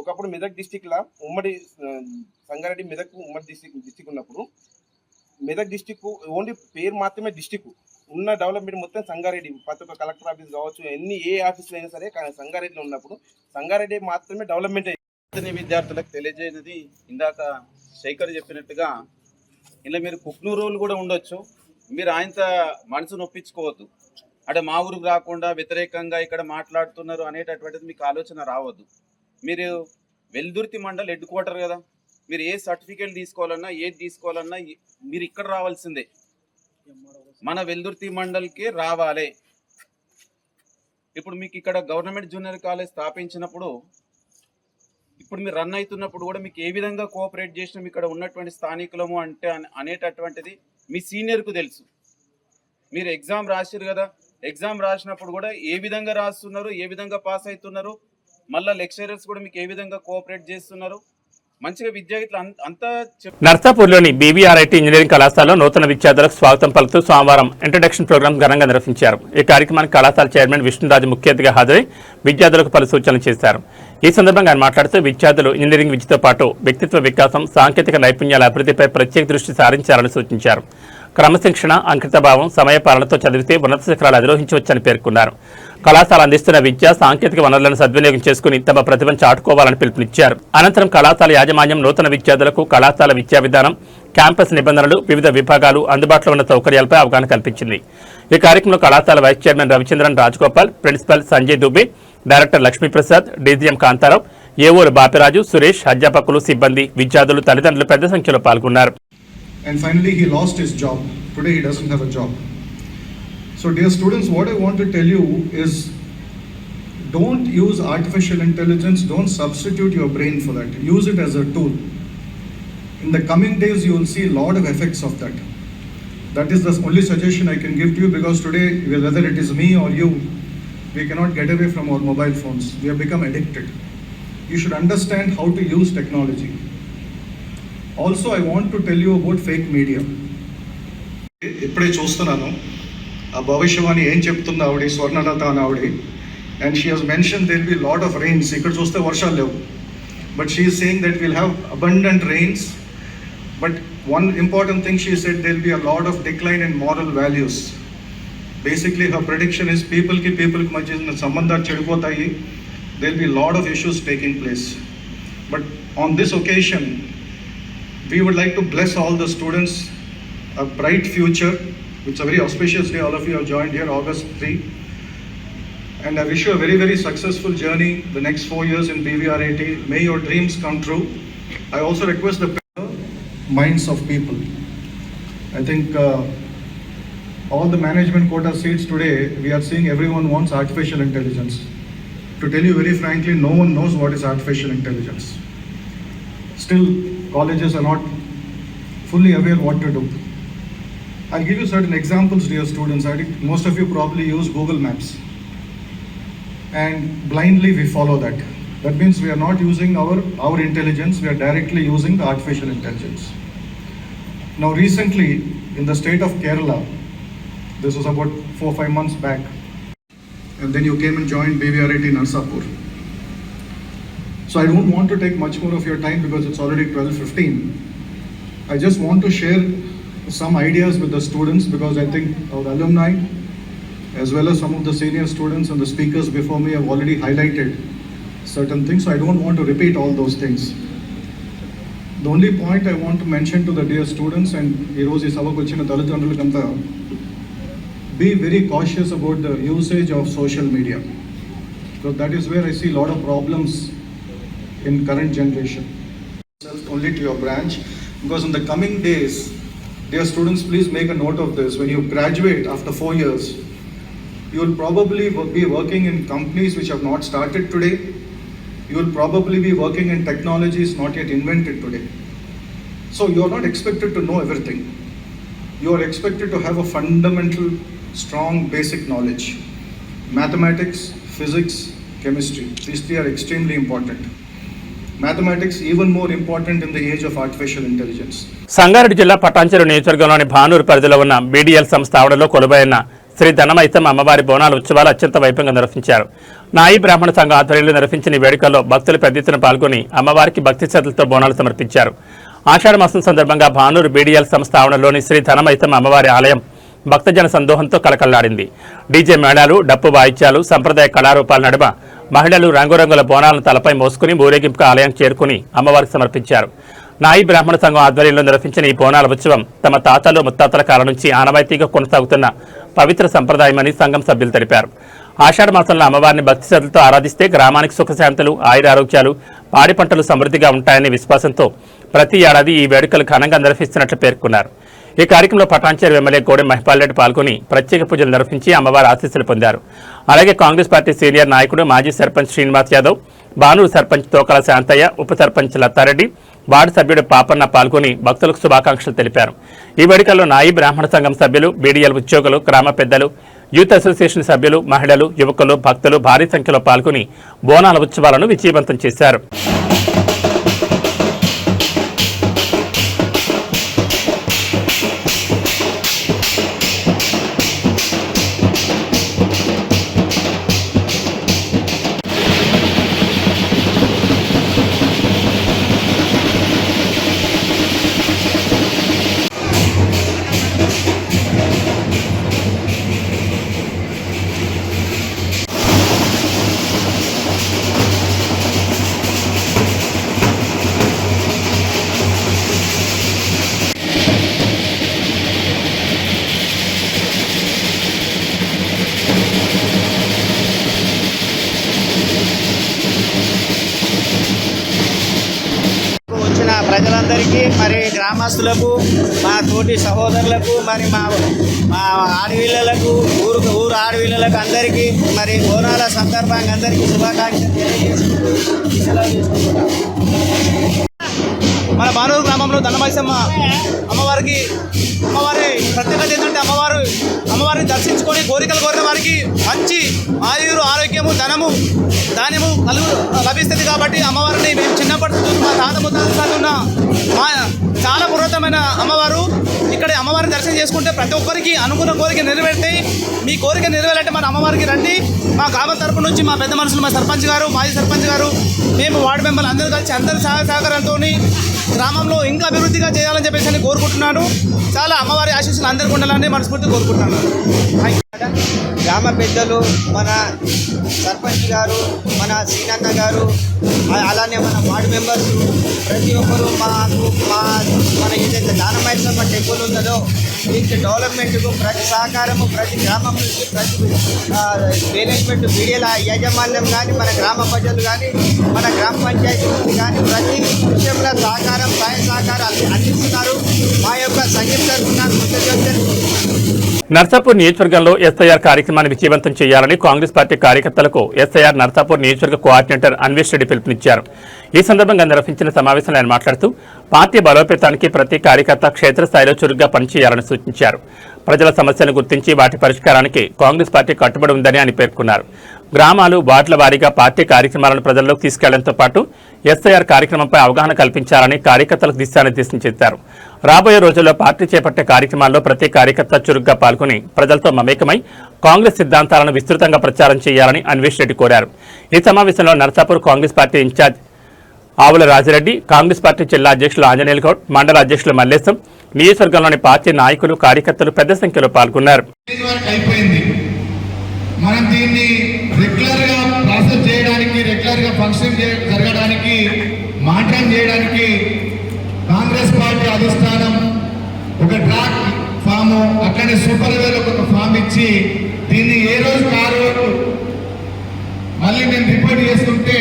ఒకప్పుడు మెదక్ డిస్టిక్లో ఉమ్మడి సంగారెడ్డి మెదక్ ఉమ్మడి డిస్టిక్ ఉన్నప్పుడు మెదక్ డిస్టిక్ ఓన్లీ పేరు మాత్రమే డిస్టిక్, ఉన్న డెవలప్మెంట్ మొత్తం సంగారెడ్డి. ప్రతి ఒక్క కలెక్టర్ ఆఫీస్ కావచ్చు, ఏ ఆఫీసులు అయినా సరే కానీ సంగారెడ్డిలో ఉన్నప్పుడు సంగారెడ్డి మాత్రమే డెవలప్మెంట్. విద్యార్థులకు తెలియజేయనిది ఇందాక శేఖర్ చెప్పినట్టుగా ఇలా మీరు కుక్నూరులు కూడా ఉండొచ్చు. మీరు ఆయనత మనసు నొప్పించుకోవద్దు. అంటే మా ఊరికి రాకుండా వ్యతిరేకంగా ఇక్కడ మాట్లాడుతున్నారు అనేటటువంటిది మీకు ఆలోచన రావద్దు. మీరు వెల్దుర్తి మండల్ హెడ్ క్వార్టర్ కదా, మీరు ఏ సర్టిఫికేట్ తీసుకోవాలన్నా ఏది తీసుకోవాలన్నా మీరు ఇక్కడ రావాల్సిందే, మన వెల్దుర్తి మండల్కే రావాలి. ఇప్పుడు మీకు ఇక్కడ గవర్నమెంట్ జూనియర్ కాలేజ్ స్థాపించినప్పుడు ఇప్పుడు మీరు రన్ అవుతున్నప్పుడు కూడా మీకు ఏ విధంగా కోఆపరేట్ చేసినాం ఇక్కడ ఉన్నటువంటి స్థానికులము అంటే అనేటటువంటిది మీ సీనియర్కు తెలుసు. మీరు ఎగ్జామ్ రాశారు కదా, ఎగ్జామ్ రాసినప్పుడు కూడా ఏ విధంగా రాస్తున్నారు, ఏ విధంగా పాస్ అవుతున్నారు, మళ్ళీ లెక్చరర్స్ కూడా మీకు ఏ విధంగా కోఆపరేట్ చేస్తున్నారు, మంచిగా విద్య ఇట్లా అంతా. నర్సాపూర్లోని బీవీఆర్ఐటీ ఇంజనీరింగ్ కళాశాలలో నూతన విద్యార్థులకు స్వాగతం పలుకుతూ సోమవారం ఇంట్రడక్షన్ ప్రోగ్రాం ఘనంగా నిర్వహించారు. ఈ కార్యక్రమానికి కళాశాల చైర్మన్ విష్ణురాజు ముఖ్య అతిథిగా హాజరై విద్యార్థులకు పలు సూచనలు చేశారు. ఈ సందర్భంగా ఆయన మాట్లాడుతూ విద్యార్థులు ఇంజనీరింగ్ విద్యతో పాటు వ్యక్తిత్వ వికాసం, సాంకేతిక నైపుణ్యాల అభివృద్ధిపై ప్రత్యేక దృష్టి సారించాలని సూచించారు. క్రమశిక్షణ, అంకితభావం, సమయపాలనతో చదివితే ఉన్నత శిఖరాలు అధిరోహించవచ్చని పేర్కొన్నారు. కళాశాల అందిస్తున్న విద్య, సాంకేతిక వనరులను సద్వినియోగం చేసుకుని తమ ప్రతిభను చాటుకోవాలని పిలుపునిచ్చారు. అనంతరం కళాశాల యాజమాన్యం నూతన విద్యార్థులకు కళాశాల విద్యా విధానం, క్యాంపస్ నిబంధనలు, వివిధ విభాగాలు, అందుబాటులో ఉన్న సౌకర్యాలపై అవగాహన కల్పించింది. ఈ కార్యక్రమంలో కళాశాల vice chairman Ravichandran Rajagopal, principal Sanjay Dubey, director Lakshmiprasad, DGM Kantharao, ఏవోలు బాపిరాజు, సురేష్, అధ్యాపకులు, సిబ్బంది, విద్యార్థులు, తల్లిదండ్రులు పెద్ద సంఖ్యలో పాల్గొన్నారు. And finally he lost his job. Today he doesn't have a job. So dear students, what I want to tell you is don't use artificial intelligence, don't substitute your brain for that. Use it as a tool. In the coming days you will see a lot of effects of that. That is the only suggestion I can give to you, because today, whether it is me or you, we cannot get away from our mobile phones. We have become addicted. You should understand how to use technology. Also, I want to tell you about fake media. ఇప్పుడే చూస్తున్నాను ఆ భవిష్యవాణి ఏం చెప్తుంది ఆవిడ, స్వర్ణలత అని ఆవిడ, and she has mention there will be lot of rains. ఇక్కడ చూస్తే వర్షాలు లేవు, but she is saying that will have abundant rains. But one important thing she said, there will be a lot of decline in moral values. Basically her prediction is people ki madhya sambandhalu chedipotayi, there will be a lot of issues taking place. But on this occasion we would like to bless all the students a bright future. It's a very auspicious day, all of you have joined here, August 3, and I wish you a very, very successful journey the next 4 years in BVRAT. May your dreams come true. I also request the minds of people. I think all the management quota seats today, we are seeing everyone wants artificial intelligence. To tell you very frankly, no one knows what is artificial intelligence. Still, colleges are not fully aware what to do. I'll give you certain examples, dear students. I think most of you probably use Google Maps, and blindly we follow that. That means we are not using our intelligence, we are directly using the artificial intelligence. Now recently in the state of Kerala, this was about 4-5 months back, and then you came and joined BVRAT Narsapur. So I don't want to take much more of your time because it's already 12:15. I just want to share some ideas with the students, because I think our alumni as well as some of the senior students and the speakers before me have already highlighted certain things, so I don't want to repeat all those things. The only point I want to mention to the dear students, and Erosi Savakochina Talitandrulakanta, be very cautious about the usage of social media, because that is where I see a lot of problems in current generation. Only to your branch, because in the coming days, dear students, please make a note of this. When you graduate after 4 years, you will probably be working in companies which have not started today. You will probably be working in technologies not yet invented today. So you are not expected to know everything. You are expected to have a fundamental, strong, basic knowledge. Mathematics, physics, chemistry, these three are extremely important. Mathematics even more important in the age of artificial intelligence. Sangareddy జిల్లా పటాన్చెరు నియోజకవర్గంలోని భానూరు పరిధిలో ఉన్న బీడీఎల్ సంస్థ ఆవరణలో కొలువైన శ్రీ ధనమైతమ్మ అమ్మవారి బోనాల ఉత్సవాలు అత్యంత వైభవంగా నిర్వహించారు. నాయి బ్రాహ్మణ సంఘం ఆధ్వర్యంలో నిర్వహించిన ఈ వేడుకల్లో భక్తులు పెద్ద ఎత్తున పాల్గొని అమ్మవారికి భక్తి శ్రద్ధలతో బోనాలు సమర్పించారు. ఆషాఢ మాసం సందర్భంగా భానూరు బీడీఎల్ సంస్థ ఆవరణలోని శ్రీ ధనమైతమ్మ అమ్మవారి ఆలయం భక్తజన సందోహంతో కలకల్లాడింది. డీజే మేళాలు, డప్పు వాయిద్యాలు, సంప్రదాయ కళారూపాల నడుమ మహిళలు రంగురంగుల బోనాలను తలపై మోసుకుని ఊరేగింపుగా ఆలయానికి చేరుకుని అమ్మవారికి సమర్పించారు. నాయి బ్రాహ్మణ సంఘం ఆధ్వర్యంలో నిర్వహించిన ఈ బోనాల ఉత్సవం తమ తాతలు ముత్తాతల కాలం నుంచి ఆనవాయితీగా కొనసాగుతున్న పవిత్ర సంప్రదాయమని సంఘం సభ్యులు తెలిపారు. ఆషాఢ మాసంలో అమ్మవారిని భక్తి శ్రద్ధలతో ఆరాధిస్తే గ్రామానికి సుఖశాంతులు, ఆయురారోగ్యాలు, పాడి పంటలు సమృద్ధిగా ఉంటాయనే విశ్వాసంతో ప్రతి ఏడాది ఈ వేడుకలు ఘనంగా నిర్వహిస్తున్నట్లు పేర్కొన్నారు. ఈ కార్యక్రమంలో పటాన్చెరు ఎమ్మెల్యే గోడెం మహిపాల్ రెడ్డి పాల్గొని ప్రత్యేక పూజలు నిర్వహించి అమ్మవారి ఆశీస్సులు పొందారు. అలాగే కాంగ్రెస్ పార్టీ సీనియర్ నాయకుడు మాజీ సర్పంచ్ శ్రీనివాస్ యాదవ్, భానూరు సర్పంచ్ తోకల శాంతయ్య, ఉప సర్పంచ్ లతారెడ్డి, వార్డు సభ్యుడు పాపన్న పాల్గొని భక్తులకు శుభాకాంక్షలు తెలిపారు. ఈ వేడుకల్లో నాయి బ్రాహ్మణ సంఘం సభ్యులు, బీడీఎల్ ఉద్యోగులు, గ్రామ పెద్దలు, యూత్ అసోసియేషన్ సభ్యులు, మహిళలు, యువకులు, భక్తులు భారీ సంఖ్యలో పాల్గొని బోనాల ఉత్సవాలను విజయవంతం చేశారు. ప్రజలందరికీ, మరి గ్రామస్తులకు, మా తోటి సహోదరులకు, మరి మా ఆడపిల్లలకు, ఊరు ఆడపిల్లలకు అందరికీ మరి బోనాల సందర్భంగా అందరికీ శుభాకాంక్షలు తెలియజేసుకుంటూ. మన బానూరు గ్రామంలో ధనమైసమ్మ అమ్మవారి ప్రత్యేకత ఏంటంటే అమ్మవారిని దర్శించుకొని కోరికలు కోరిన వారికి మంచి ఆయురు ఆరోగ్యము ధనము ధాన్యము లభిస్తుంది. కాబట్టి అమ్మవారిని మేము చిన్నప్పటి నుంచి మా తాత ముత్తాతలు ఉన్న చాలా పురాతనమైన అమ్మవారు. ఇక్కడ అమ్మవారిని దర్శనం చేసుకుంటే ప్రతి ఒక్కరికి అనుకున్న కోరిక నెరవేరుతాయి. మీ కోరిక నెరవేరాలంటే మన అమ్మవారికి రండి. మా గ్రామం తరపు నుంచి మా పెద్ద మనుషులు, మా సర్పంచ్ గారు, మాజీ సర్పంచ్ గారు, మేము వార్డు మెంబర్లు అందరూ కలిసి అందరి సహకారంతో గ్రామంలో ఇంకా అభివృద్ధిగా చేయాలని చెప్పేసి కోరుకుంటున్నాను. చాలా అమ్మవారి ఆశీస్సులు అందరికీ ఉండాలని మనస్ఫూర్తి కోరుకుంటున్నాను. గ్రామ పెద్దలు, మన సర్పంచ్ గారు, మన సీనన్న గారు, అలానే మన వార్డు మెంబర్స్ ప్రతి ఒక్కరూ మన ఏదైతే దానమైసమ్మ టెంపుల్ ఉందో దీనికి డెవలప్మెంట్కు ప్రతి సహకారము ప్రతి గ్రామం నుంచి ప్రతి మేనేజ్మెంట్ మీడియాల యాజమాన్యం కానీ మన గ్రామ ప్రజలు కానీ మన గ్రామ పంచాయతీ నుంచి కానీ ప్రతి విషయంలో సహకారం సహాయకారాలు అందిస్తున్నారు. మా యొక్క సంఘం తరఫున కృతజ్ఞతలు. నర్సాపూర్ నియోజకవర్గంలో ఎస్ఐఆర్ కార్యక్రమాన్ని విజయవంతం చేయాలని కాంగ్రెస్ పార్టీ కార్యకర్తలకు ఎస్ఐఆర్ నర్సాపూర్ నియోజకవర్గ కోఆర్డినేటర్ అన్వేష్ రెడ్డి పిలుపునిచ్చారు. ఈ సందర్భంగా నిర్వహించిన సమావేశంలో ఆయన మాట్లాడుతూ పార్టీ బలోపేతానికి ప్రతి కార్యకర్త క్షేత్రస్థాయిలో చురుగ్గా పనిచేయాలని సూచించారు. ప్రజల సమస్యలను గుర్తించి వాటి పరిష్కారానికి కాంగ్రెస్ పార్టీ కట్టుబడి ఉందని ఆయన పేర్కొన్నారు. గ్రామాలు, వార్డుల వారీగా పార్టీ కార్యక్రమాలను ప్రజల్లోకి తీసుకెళ్లడంతో పాటు ఎస్ఐఆర్ కార్యక్రమంపై అవగాహన కల్పించాలని కార్యకర్తలకు దిశానిర్దేశం చేశారు. రాబోయే రోజుల్లో పార్టీ చేపట్టే కార్యక్రమాల్లో ప్రతి కార్యకర్త చురుగ్గా పాల్గొని ప్రజలతో మమేకమై కాంగ్రెస్ సిద్ధాంతాలను విస్తృతంగా ప్రచారం చేయాలని అన్వేష్ రెడ్డి కోరారు. ఈ సమావేశంలో నర్సాపూర్ కాంగ్రెస్ పార్టీ ఇన్ఛార్జ్ ఆవుల రాజిరెడ్డి, కాంగ్రెస్ పార్టీ జిల్లా అధ్యక్షులు ఆంజనేయులు గౌడ్, మండల అధ్యక్షులు మల్లేశం, నియోజకవర్గంలోని పార్టీ నాయకులు, కార్యకర్తలు పెద్ద సంఖ్యలో పాల్గొన్నారు. మనం దీన్ని రెగ్యులర్ గా ప్రాసెస్ చేయడానికి, రెగ్యులర్ గా ఫంక్షన్ జరగడానికి, మానిటరింగ్ చేయడానికి కాంగ్రెస్ పార్టీ అధిష్టానం ఒక డ్రాఫ్ట్ ఫామ్, అట్లనే సూపర్వైజర్ ఒక ఫామ్ ఇచ్చి దీన్ని ఏ రోజు ఆ రోజు మళ్ళీ నేను రిపోర్ట్ చేసుకుంటే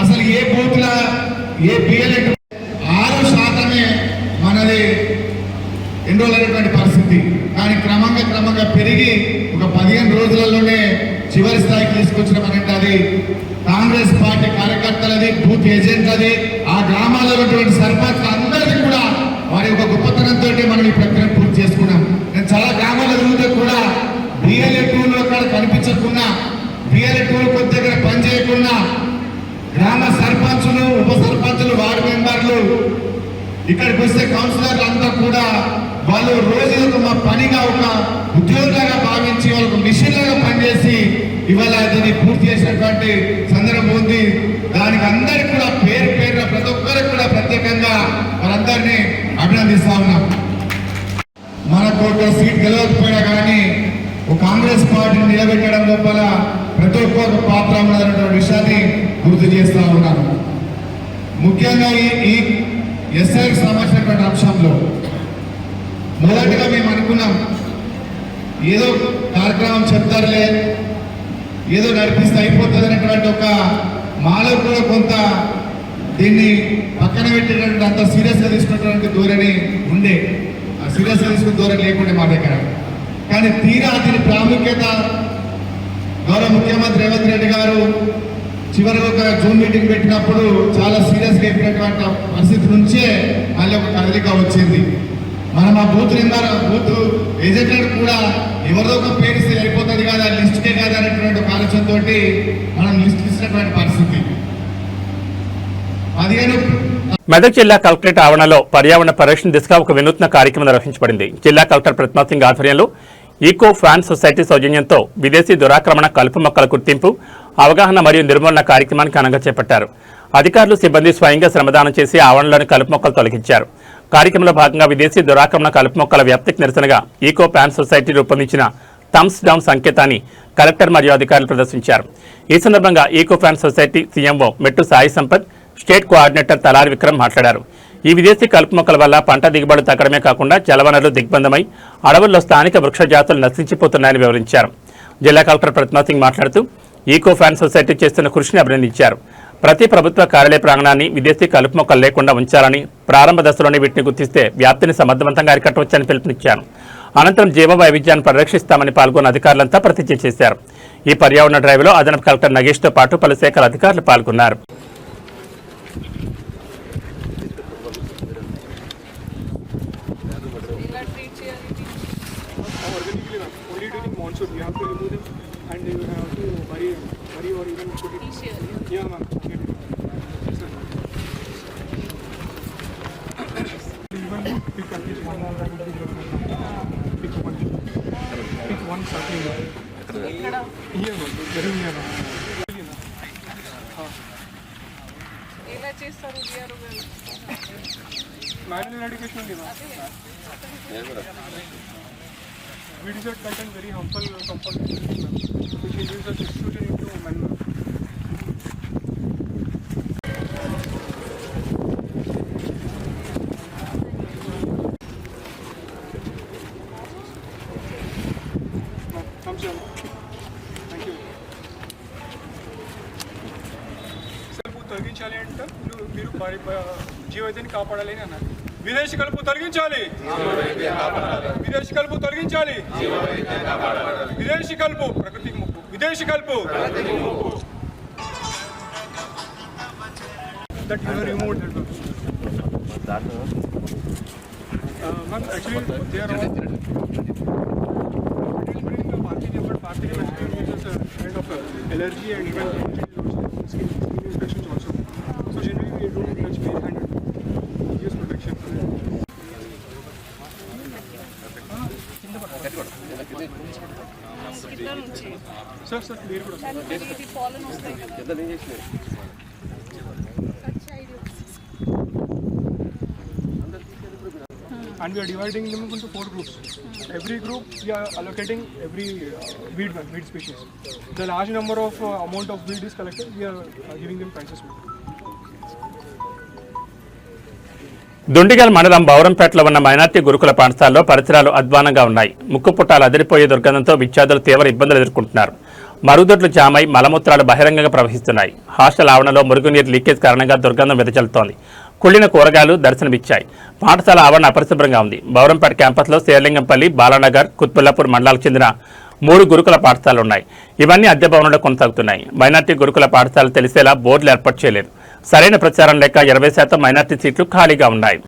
అసలు ఏ బూత్ల ఏ బిఎల్ఎట్ 6% మనది ఎన్రోల్ అయినటువంటి పరిస్థితి. కానీ క్రమంగా పెరిగి ఒక 15 రోజులలోనే చివరి స్థాయికి తీసుకొచ్చడం అనేది అది కాంగ్రెస్ పార్టీ కార్యకర్తలది, బూత్ ఏజెంట్లది, ఆ గ్రామాల్లో ఉన్నటువంటి సర్పంచ్ అందరికీ కూడా వారి యొక్క గొప్పతనంతో మనం ఈ ప్రక్రియను పూర్తి చేసుకున్నాం. నేను చాలా గ్రామాల్లో తిరిగితే కూడా బిఎల్ఏ టూలు అక్కడ కనిపించకుండా, బిఎల్ఏ టూలు కొద్ది దగ్గర పనిచేయకుండా గ్రామ సర్పంచులు, ఉప సర్పంచులు, వార్డు మెంబర్లు, ఇక్కడికి వస్తే కౌన్సిలర్లు అంతా కూడా వాళ్ళు రోజు మా పనిగా ఒక ఉద్యోగులుగా భావించి వాళ్ళకు మిషన్లుగా పనిచేసి ఇవాళ దీన్ని పూర్తి చేసినటువంటి సందర్భం ఉంది. దానికి అందరికీ కూడా పేరున ప్రతి ఒక్కరికి కూడా ప్రత్యేకంగా వారందరినీ అభినందిస్తా ఉన్నాం. మనకు ఒక సీట్ గెలవకపోయినా కానీ ఒక కాంగ్రెస్ పార్టీని నిలబెట్టడం లోపల ప్రతి ఒక్కరు పాత్ర ఉన్నదన్నటువంటి విషయాన్ని గుర్తు చేస్తా ఉన్నాను. ముఖ్యంగా ఈ ఎస్ఐకి సంబంధించినటువంటి అంశంలో మొదటిగా మేము అనుకున్నాం ఏదో కార్యక్రమం చెప్తారులే, ఏదో నడిపిస్తే అయిపోతుంది అనేటువంటి ఒక మాలో కూడా కొంత దీన్ని పక్కన పెట్టేటటువంటి అంత సీరియస్గా తీసుకున్నటువంటి ధోరణి ఉండే, ఆ సీరియస్గా తీసుకున్న ధోరణి లేకుండే మా దగ్గర. కానీ తీరా దీని ప్రాముఖ్యత గౌరవ ముఖ్యమంత్రి రేవంత్ రెడ్డి గారు చివరికి ఒక జూమ్ మీటింగ్ పెట్టినప్పుడు చాలా సీరియస్గా అయిపోయినటువంటి పరిస్థితి నుంచే మళ్ళీ ఒక కదలిక వచ్చింది. మనం ఆ బూత్ ఏజెంట్లను కూడా ఎవరిదో ఒక పేరు ఇస్తే అయిపోతుంది కదా, లిస్టుకే కాదు అనేటువంటి ఒక ఆలోచనతో మనం లిస్ట్ ఇచ్చినటువంటి పరిస్థితి. మెదక్ జిల్లా కలెక్టరేట్ ఆవరణలో పర్యావరణ పరిరక్షణ దిశగా ఒక వినూత్న కార్యక్రమం నిర్వహించబడింది. జిల్లా కలెక్టర్ ప్రతిమా సింగ్ ఆధ్వర్యంలో ఈకో ఫ్యాన్ సొసైటీ సౌజన్యంతో విదేశీ దురాక్రమణ కలుపు మొక్కల గుర్తింపు, అవగాహన మరియు నిర్మూలన కార్యక్రమాన్ని ఘనంగా చేపట్టారు. అధికారులు, సిబ్బంది స్వయంగా శ్రమదానం చేసి ఆవరణలోని కలుపు మొక్కలు తొలగించారు. కార్యక్రమంలో భాగంగా విదేశీ దురాక్రమణ కలుపు మొక్కల వ్యాప్తికి నిరసనగా ఈకో ఫ్యాన్ సొసైటీ రూపొందించిన థమ్స్ డౌన్ సంకేతాన్ని కలెక్టర్ మరియు అధికారులు ప్రదర్శించారు. ఈ సందర్భంగా ఈకో ఫ్యాన్ సొసైటీ సీఎంఓ మెట్టు సాయి సంపత్, స్టేట్ కోఆర్డినేటర్ తలారి విక్రమ్ మాట్లాడారు. ఈ విదేశీ కలుపు మొక్కల వల్ల పంట దిగుబడి తగ్గడమే కాకుండా జలవనరులు దిగ్బంధమై అడవుల్లో స్థానిక వృక్ష జాతులు నశించిపోతున్నాయని వివరించారు. జిల్లా కలెక్టర్ ప్రతిమా సింగ్ మాట్లాడుతూ ఈకో ఫ్యాన్ సొసైటీ చేస్తున్న కృషిని అభినందించారు. ప్రతి ప్రభుత్వ కార్యాలయ ప్రాంగణాన్ని విదేశీ కలుపు మొక్కలు లేకుండా ఉంచాలని, ప్రారంభ దశలోనే వీటిని గుర్తిస్తే వ్యాప్తిని సమర్థవంతంగా అరికట్టవచ్చని పిలుపునిచ్చారు. అనంతరం జీవ వైవిధ్యాన్ని పరిరక్షిస్తామని పాల్గొన్న అధికారులంతా ప్రతిజ్ఞ చేశారు. ఈ పర్యావరణ డ్రైవ్లో అదనపు కలెక్టర్ నగేష్తో పాటు పలు శాఖల అధికారులు పాల్గొన్నారు. also you have to remove them and you have to bury or even put it. Yeah, ma'am. Okay. Yes, sir. Even pick at least one more. Pick one. Pick one circle. Here, ma'am. Very near, ma'am. ఎలా చేస్తారు డిఆర్ఓ గారు? Manual education only, ma'am. Videos that contain very harmful compounds, which induce us distributed into manure. Thank you. కలుపు తొలగించాలి అంటే మీరు జీవైద్యాన్ని కాపాడాలి అని అన్నారు. విదేశీ కలుపు తొలగించాలి, విదేశీ కలుపు తొలగించాలి, విదేశీ కలుపు ప్రకృతికి ముప్పు, విదేశీ కలుపు. That you have removed that. Ma'am, actually they are all partly is a kind of allergy and even skin infections also. So generally we don't touch bare-handed. Use protection. Sir, మీరు కూడా ఇది పాలన్ వస్తాయి కదా. And we are dividing them into 4 groups. Every group we are allocating every weed species. The large number of amount of weed is collected, we are giving them prices. Dundigal మండలం బౌరంపేటలో ఉన్న మైనార్టీ గురుకుల పాఠశాలలో పరిసరాలు అధ్వానంగా ఉన్నాయి. ముక్కుపుట్టాలు అదిరిపోయే దుర్గంధంతో విద్యార్థులు తీవ్ర ఇబ్బందులు ఎదుర్కొంటున్నారు. మరుగుదొడ్లు జామై మలమూత్రాలు బహిరంగంగా ప్రవహిస్తున్నాయి. హాస్టల్ ఆవరణలో మురుగునీరు లీకేజ్ కారణంగా దుర్గంధం వెదజల్లుతోంది. కుళ్ళిన కూరగాయలు దర్శనమిచ్చాయి. పాఠశాల ఆవరణ అపరిశుభ్రంగా ఉంది. బౌరంపేట క్యాంపస్లో శేర్లింగంపల్లి, బాలానగర్, కుత్బుల్లాపూర్ మండలాలకు చెందిన 3 గురుకుల పాఠశాలలు ఉన్నాయి. ఇవన్నీ అద్దె భవనంలో కొనసాగుతున్నాయి. మైనార్టీ గురుకుల పాఠశాలలు తెలిసేలా బోర్డులు ఏర్పాటు చేయలేదు. సరైన ప్రచారం లేక 20% మైనార్టీ సీట్లు ఖాళీగా ఉన్నాయి.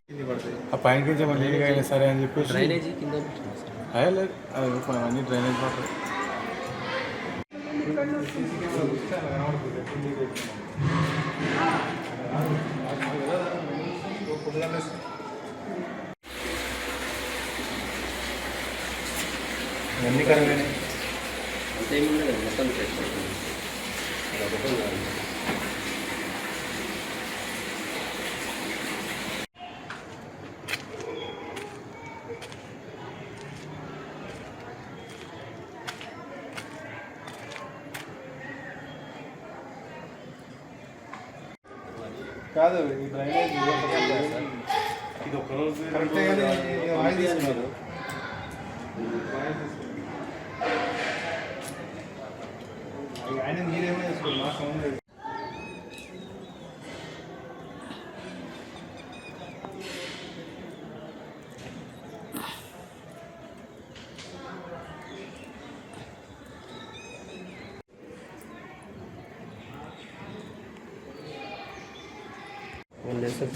కాదు ఈ డ్రైనేజ్ ఇది ఒక రోజు కరెక్టే గాని వాయి తీసుకున్నారు ఆయన మీరేమో చేసుకోండి మా సౌండ్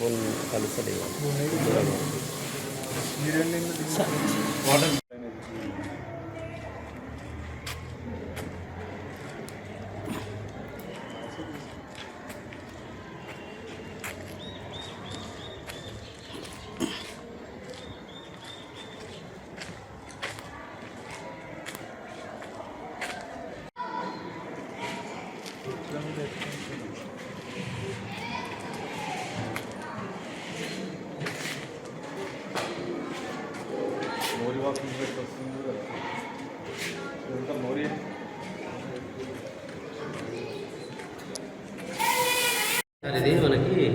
ఫోన్ కలుస్తుంది ఇది మనకి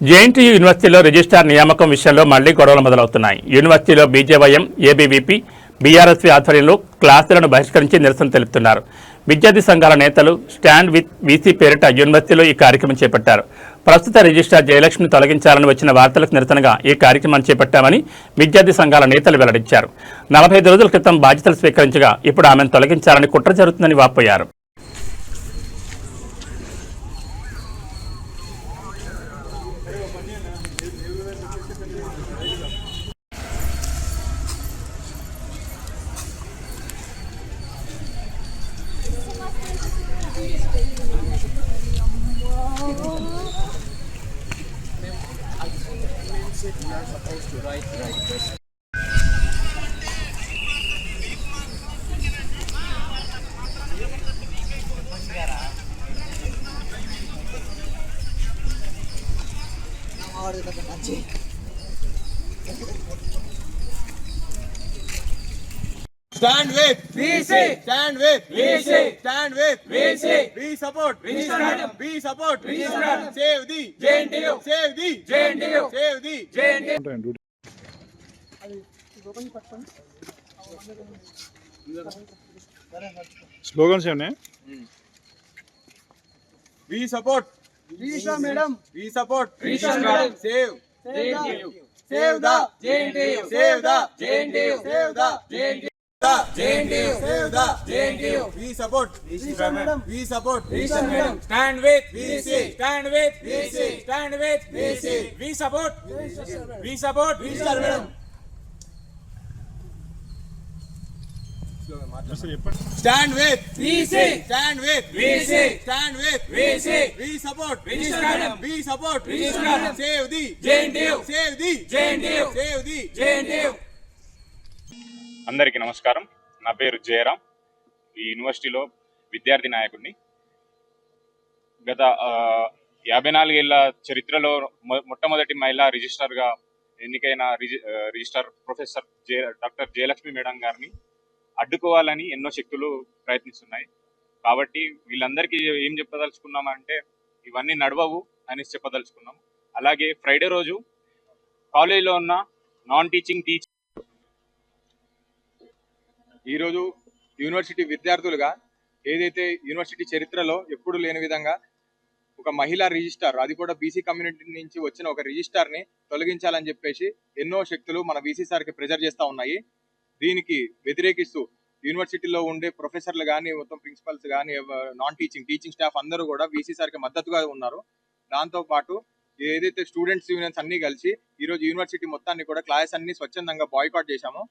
జేఎన్టీయూ యూనివర్సిటీలో రిజిస్ట్రార్ నియామకం విషయంలో మళ్లీ గొడవలు మొదలవుతున్నాయి. యూనివర్సిటీలో బీజేవైఎం, ఏబీవీపీ, బీఆర్ఎస్పీ ఆధ్వర్యంలో క్లాసులను బహిష్కరించి నిరసన తెలుపుతున్నారు. విద్యార్థి సంఘాల నేతలు స్టాండ్ విత్ వీసీ పేరిట యూనివర్సిటీలో ఈ కార్యక్రమం చేపట్టారు. ప్రస్తుత రిజిస్ట్రార్ జయలక్ష్మిని తొలగించాలని వచ్చిన వార్తలకు నిరసనగా ఈ కార్యక్రమాన్ని చేపట్టామని విద్యార్థి సంఘాల నేతలు వెల్లడించారు. 45 రోజుల క్రితం బాధ్యతలు స్వీకరించగా ఇప్పుడు ఆమెను తొలగించాలని కుట్ర జరుగుతుందని వాపోయారు. Stand with VC. Stand with VC. Stand with VC. We support Registrar. We support Registrar. Save the JNTU. Save the JNTU. Save the JNTU. Slogans ఏమన్నా? We support Registrar madam. We support Registrar. Save JNTU. Save the JNTU. Save the JNTU. Save the JNTU. JNTU. Save the JNTU. We support Registrar madam. We support Registrar madam. Stand with VC. Stand with VC. Stand with VC. We support We support Registrar madam. Stand with VC. Stand with VC. Stand with VC. We support Registrar madam. We support Registrar. Save the JNTU. Save the JNTU. Save the JNTU. అందరికీ నమస్కారం. నా పేరు జయరాం. ఈ యూనివర్సిటీలో విద్యార్థి నాయకుడిని. గత 54 ఏళ్ల చరిత్రలో మొట్టమొదటి మహిళా రిజిస్ట్రార్గా ఎన్నికైన registrar professor doctor Jayalakshmi madam గారిని అడ్డుకోవాలని ఎన్నో శక్తులు ప్రయత్నిస్తున్నాయి. కాబట్టి వీళ్ళందరికీ ఏం చెప్పదలుచుకున్నామంటే ఇవన్నీ నడవవు అని చెప్పదలుచుకున్నాం. అలాగే ఫ్రైడే రోజు కాలేజీలో ఉన్న నాన్ టీచింగ్ ఈరోజు యూనివర్సిటీ విద్యార్థులుగా ఏదైతే యూనివర్సిటీ చరిత్రలో ఎప్పుడు లేని విధంగా ఒక మహిళా రిజిస్ట్రార్, అది కూడా బీసీ కమ్యూనిటీ నుంచి వచ్చిన ఒక రిజిస్ట్రార్ని తొలగించాలని చెప్పేసి ఎన్నో శక్తులు మన బీసీ సార్కి ప్రెజర్ చేస్తూ ఉన్నాయి. దీనికి వ్యతిరేకిస్తూ యూనివర్సిటీలో ఉండే ప్రొఫెసర్లు కానీ, మొత్తం ప్రిన్సిపల్స్ కానీ, నాన్ టీచింగ్ స్టాఫ్ అందరూ కూడా బీసీ సార్కి మద్దతుగా ఉన్నారు. దాంతోపాటు ఏదైతే స్టూడెంట్స్ యూనియన్స్ అన్నీ కలిసి ఈరోజు యూనివర్సిటీ మొత్తాన్ని కూడా క్లాస్ అన్ని స్వచ్ఛందంగా బాయ్కాట్ చేశాము.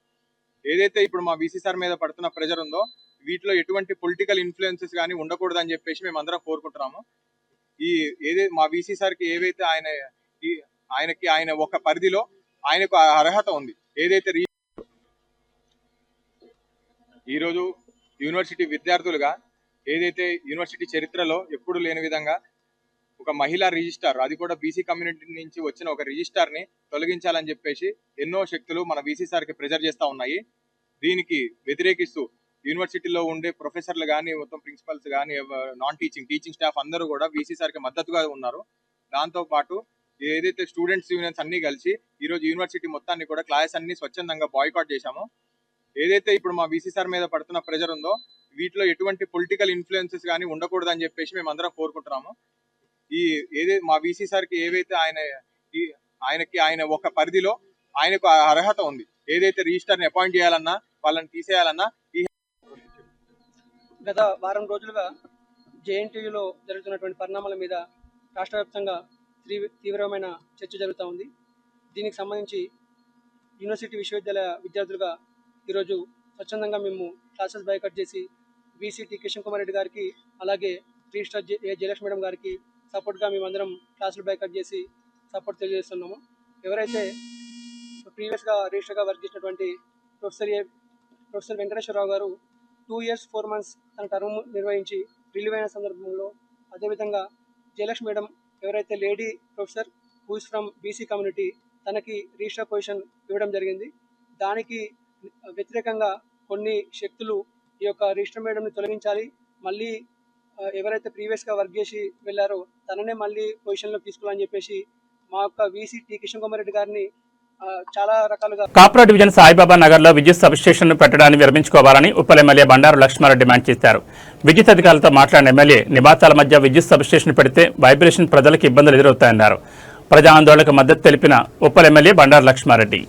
ఏదైతే ఇప్పుడు మా బీసీ సార్ మీద పడుతున్న ప్రెజర్ ఉందో వీటిలో ఎటువంటి పొలిటికల్ ఇన్ఫ్లుయెన్సెస్ కానీ ఉండకూడదని చెప్పేసి మేము అందరం కోరుకుంటున్నాము. మా బీసీ సార్కి ఏవైతే ఆయన ఒక పరిధిలో ఆయనకు అర్హత ఉంది. ఏదైతే ఈరోజు యూనివర్సిటీ విద్యార్థులుగా ఏదైతే యూనివర్సిటీ చరిత్రలో ఎప్పుడు లేని విధంగా ఒక మహిళా రిజిస్ట్రార్, అది కూడా బీసీ కమ్యూనిటీ నుంచి వచ్చిన ఒక రిజిస్ట్రార్ని తొలగించాలని చెప్పేసి ఎన్నో శక్తులు మన బీసీ సార్కి ప్రెజర్ చేస్తూ ఉన్నాయి. దీనికి వ్యతిరేకిస్తూ యూనివర్సిటీలో ఉండే ప్రొఫెసర్లు కానీ, మొత్తం ప్రిన్సిపల్స్ కానీ, నాన్ టీచింగ్ స్టాఫ్ అందరూ కూడా బీసీ సార్కి మద్దతుగా ఉన్నారు. దాంతోపాటు ఏదైతే స్టూడెంట్స్ యూనియన్స్ అన్నీ కలిసి ఈరోజు యూనివర్సిటీ మొత్తాన్ని కూడా క్లాస్ అన్ని స్వచ్ఛందంగా బాయ్కాట్ చేశాము. ఏదైతే ఇప్పుడు మా బీసీ సార్ మీద పడుతున్న ప్రెజర్ ఉందో వీటిలో ఎటువంటి పొలిటికల్ ఇన్ఫ్లుయెన్సెస్ కానీ ఉండకూడదని చెప్పేసి మేము అందరం కోరుకుంటున్నాము. మా బీసీ సార్కి ఏవైతే ఆయన ఒక పరిధిలో ఆయనకు అర్హత ఉంది. ఏదైతే రిజిస్టర్ని అపాయింట్ చేయాలన్నా, వాళ్ళని తీసేయాలన్నా గత వారం రోజులుగా జేఎన్టీయూలో జరుగుతున్నటువంటి పరిణామాల మీద రాష్ట్ర వ్యాప్తంగా తీవ్రమైన చర్చ జరుగుతూ ఉంది. దీనికి సంబంధించి యూనివర్సిటీ విశ్వవిద్యాలయ విద్యార్థులుగా ఈరోజు స్వచ్ఛందంగా మేము క్లాసెస్ బైకట్ చేసి వీసీటీ కిషన్ కుమార్ రెడ్డి గారికి, అలాగే రిజిస్ట్రార్ జయలక్ష్మి మేడం గారికి సపోర్ట్గా మేమందరం క్లాసులు బైకట్ చేసి సపోర్ట్ తెలియజేస్తున్నాము. ఎవరైతే ప్రీవియస్గా రిజిస్టర్గా వర్క్ చేసినటువంటి ప్రొఫెసర్ వెంకటేశ్వరరావు గారు 2 years 4 months తన టర్మ్ నిర్వహించి రిలీవ్ అయిన సందర్భంలో, అదేవిధంగా జయలక్ష్మి మేడం ఎవరైతే lady professor who is from BC community, తనకి రిజిస్టర్ పొజిషన్ ఇవ్వడం జరిగింది. దానికి వ్యతిరేకంగా కొన్ని శక్తులు ఈ యొక్క రిజిస్టర్ మేడంని తొలగించాలి, మళ్ళీ ఎవరైతే ప్రీవియస్గా వర్క్ చేసి వెళ్ళారో తననే మళ్ళీ పొజిషన్లో తీసుకోవాలని చెప్పేసి మా యొక్క వీసీ కిషన్ కుమార్ రెడ్డి గారిని చాలా రకాలుగా కాప్రా డివిజన్ సాయిబాబా నగర్లో విద్యుత్ సబ్స్టేషన్ను పెట్టడాన్ని విరమించుకోవాలని ఉప్పల్ ఎమ్మెల్యే బండారు లక్ష్మారెడ్డి డిమాండ్ చేశారు. విద్యుత్ అధికారులతో మాట్లాడిన ఎమ్మెల్యే నివాసాల మధ్య విద్యుత్ సబ్స్టేషన్ పెడితే వైబ్రేషన్ ప్రజలకు ఇబ్బందులు ఎదురవుతాయన్నారు. ప్రజా ఆందోళనకు మద్దతు తెలిపిన ఉప్పల్ ఎమ్మెల్యే బండారు లక్ష్మారెడ్డి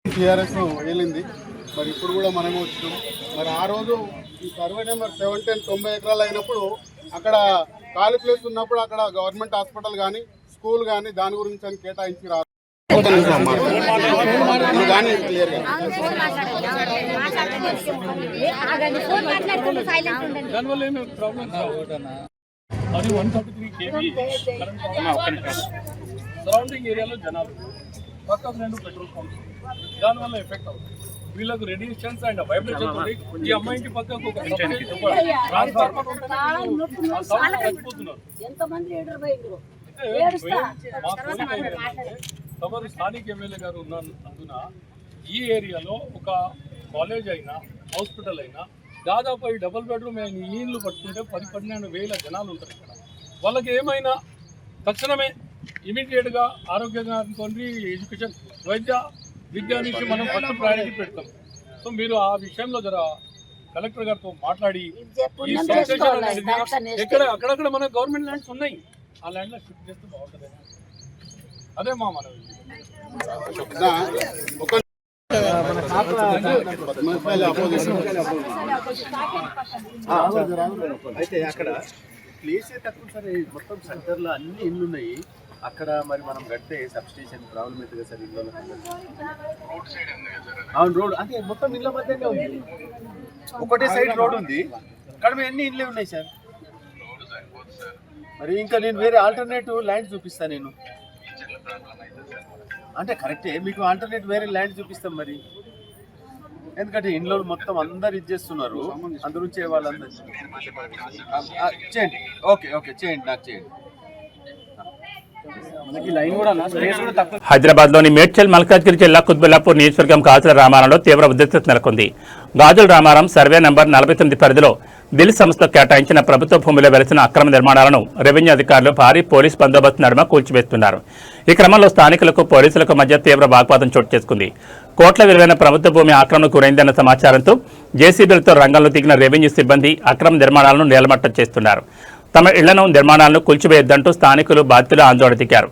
టీఆర్ఎస్ వెళ్ళింది, మరి ఇప్పుడు కూడా మనమే వచ్చినాం. మరి ఆ రోజు ఈ సర్వే నెంబర్ 710 90 ఎకరాలు అయినప్పుడు అక్కడ ఖాళీ ప్లేస్ ఉన్నప్పుడు అక్కడ గవర్నమెంట్ హాస్పిటల్ కానీ స్కూల్ కానీ దాని గురించి అని కేటాయించి రాదు కానీ క్లియర్గా అది 133 kV సరౌండింగ్ ఏరియాలో జనాలు పక్కకు 2 పెట్రోల్ పంప్స్, దానివల్ల ఎఫెక్ట్ అవుతుంది. వీళ్ళకు రేడియేషన్స్ అండ్ వైబ్రేషన్ తోటి ఈ అమ్మాయికి పక్కకు ఒక తమరు స్థానిక ఎమ్మెల్యే గారు ఉన్నందున ఈ ఏరియాలో ఒక కాలేజ్ అయినా హాస్పిటల్ అయినా దాదాపు ఈ డబుల్ బెడ్రూమ్ అయిన ఈ ఇళ్ళు పట్టుకుంటే 10-12 వేల జనాలు ఉంటారు ఇక్కడ. వాళ్ళకి ఏమైనా తక్షణమే ఇమీడియట్గా ఆరోగ్యంగా అనుకోండి, ఎడ్యుకేషన్ విద్య నుంచి మనం ఫస్ట్ ప్రయారిటీ పెడతాం. సో మీరు ఆ విషయంలో జర కలెక్టర్ గారితో మాట్లాడి ఈ సబ్స్టేషన్ అనేది ఎక్కడ అక్కడక్కడ మన గవర్నమెంట్ ల్యాండ్స్ ఉన్నాయి, ఆ ల్యాండ్లో షిఫ్ట్ చేస్తే బాగుంటుంది. అదే మా మనవి. అయితే అక్కడ ప్లేసే తక్కువ సార్, మొత్తం సెంటర్లో అన్ని ఇళ్ళు ఉన్నాయి. అక్కడ మరి మనం కడితే సబ్స్టేషన్ ప్రాబ్లం అవుతుంది కదా సార్. ఇళ్ళ అవును, రోడ్ అంటే మొత్తం ఇళ్ళ మధ్యనే ఉంది, ఒకటే సైడ్ రోడ్ ఉంది, అక్కడ అన్ని ఇళ్ళే ఉన్నాయి సార్. మరి ఇంకా నేను వేరే ఆల్టర్నేటివ్ ల్యాండ్ చూపిస్తాను నేను, అంటే కరెక్టే మీకు ఆల్టర్నేట్ వేరే ల్యాండ్ చూపిస్తాం మరి. ఎందుకంటే ఇంట్లో మొత్తం అందరు ఇది చేస్తున్నారు, అందురుంచే వాళ్ళందరూ చేయండి. ఓకే ఓకే చేయండి, నాకు చేయండి. హైదరాబాద్ లోని మేడ్చల్ మల్కాజ్గిరి జిల్లా కుత్బుల్లాపూర్ నియోజకవర్గం గాజుల రామారంలో తీవ్ర ఉద్రిక్తత నెలకొంది. గాజుల రామారం సర్వే నంబర్ 49 పరిధిలో దిల్ సంస్థ కేటాయించిన ప్రభుత్వ భూమిలో వెలిసిన అక్రమ నిర్మాణాలను రెవెన్యూ అధికారులు భారీ పోలీస్ బందోబస్తు నడుమ కూల్చివేస్తున్నారు. ఈ క్రమంలో స్థానికులకు పోలీసులకు మధ్య తీవ్ర వాగ్వాదం చోటు చేసుకుంది. కోట్ల విలువైన ప్రభుత్వ భూమి ఆక్రమణకు గురైందన్న సమాచారంతో జేసీబీలతో రంగంలో దిగిన రెవెన్యూ సిబ్బంది అక్రమ నిర్మాణాలను నేలమట్టం చేస్తున్నారు. తమ ఇళ్లను నిర్మాణాలను కూల్చివేయొద్దంటూ స్థానికులు బాధితులు ఆందోళన దిగారు.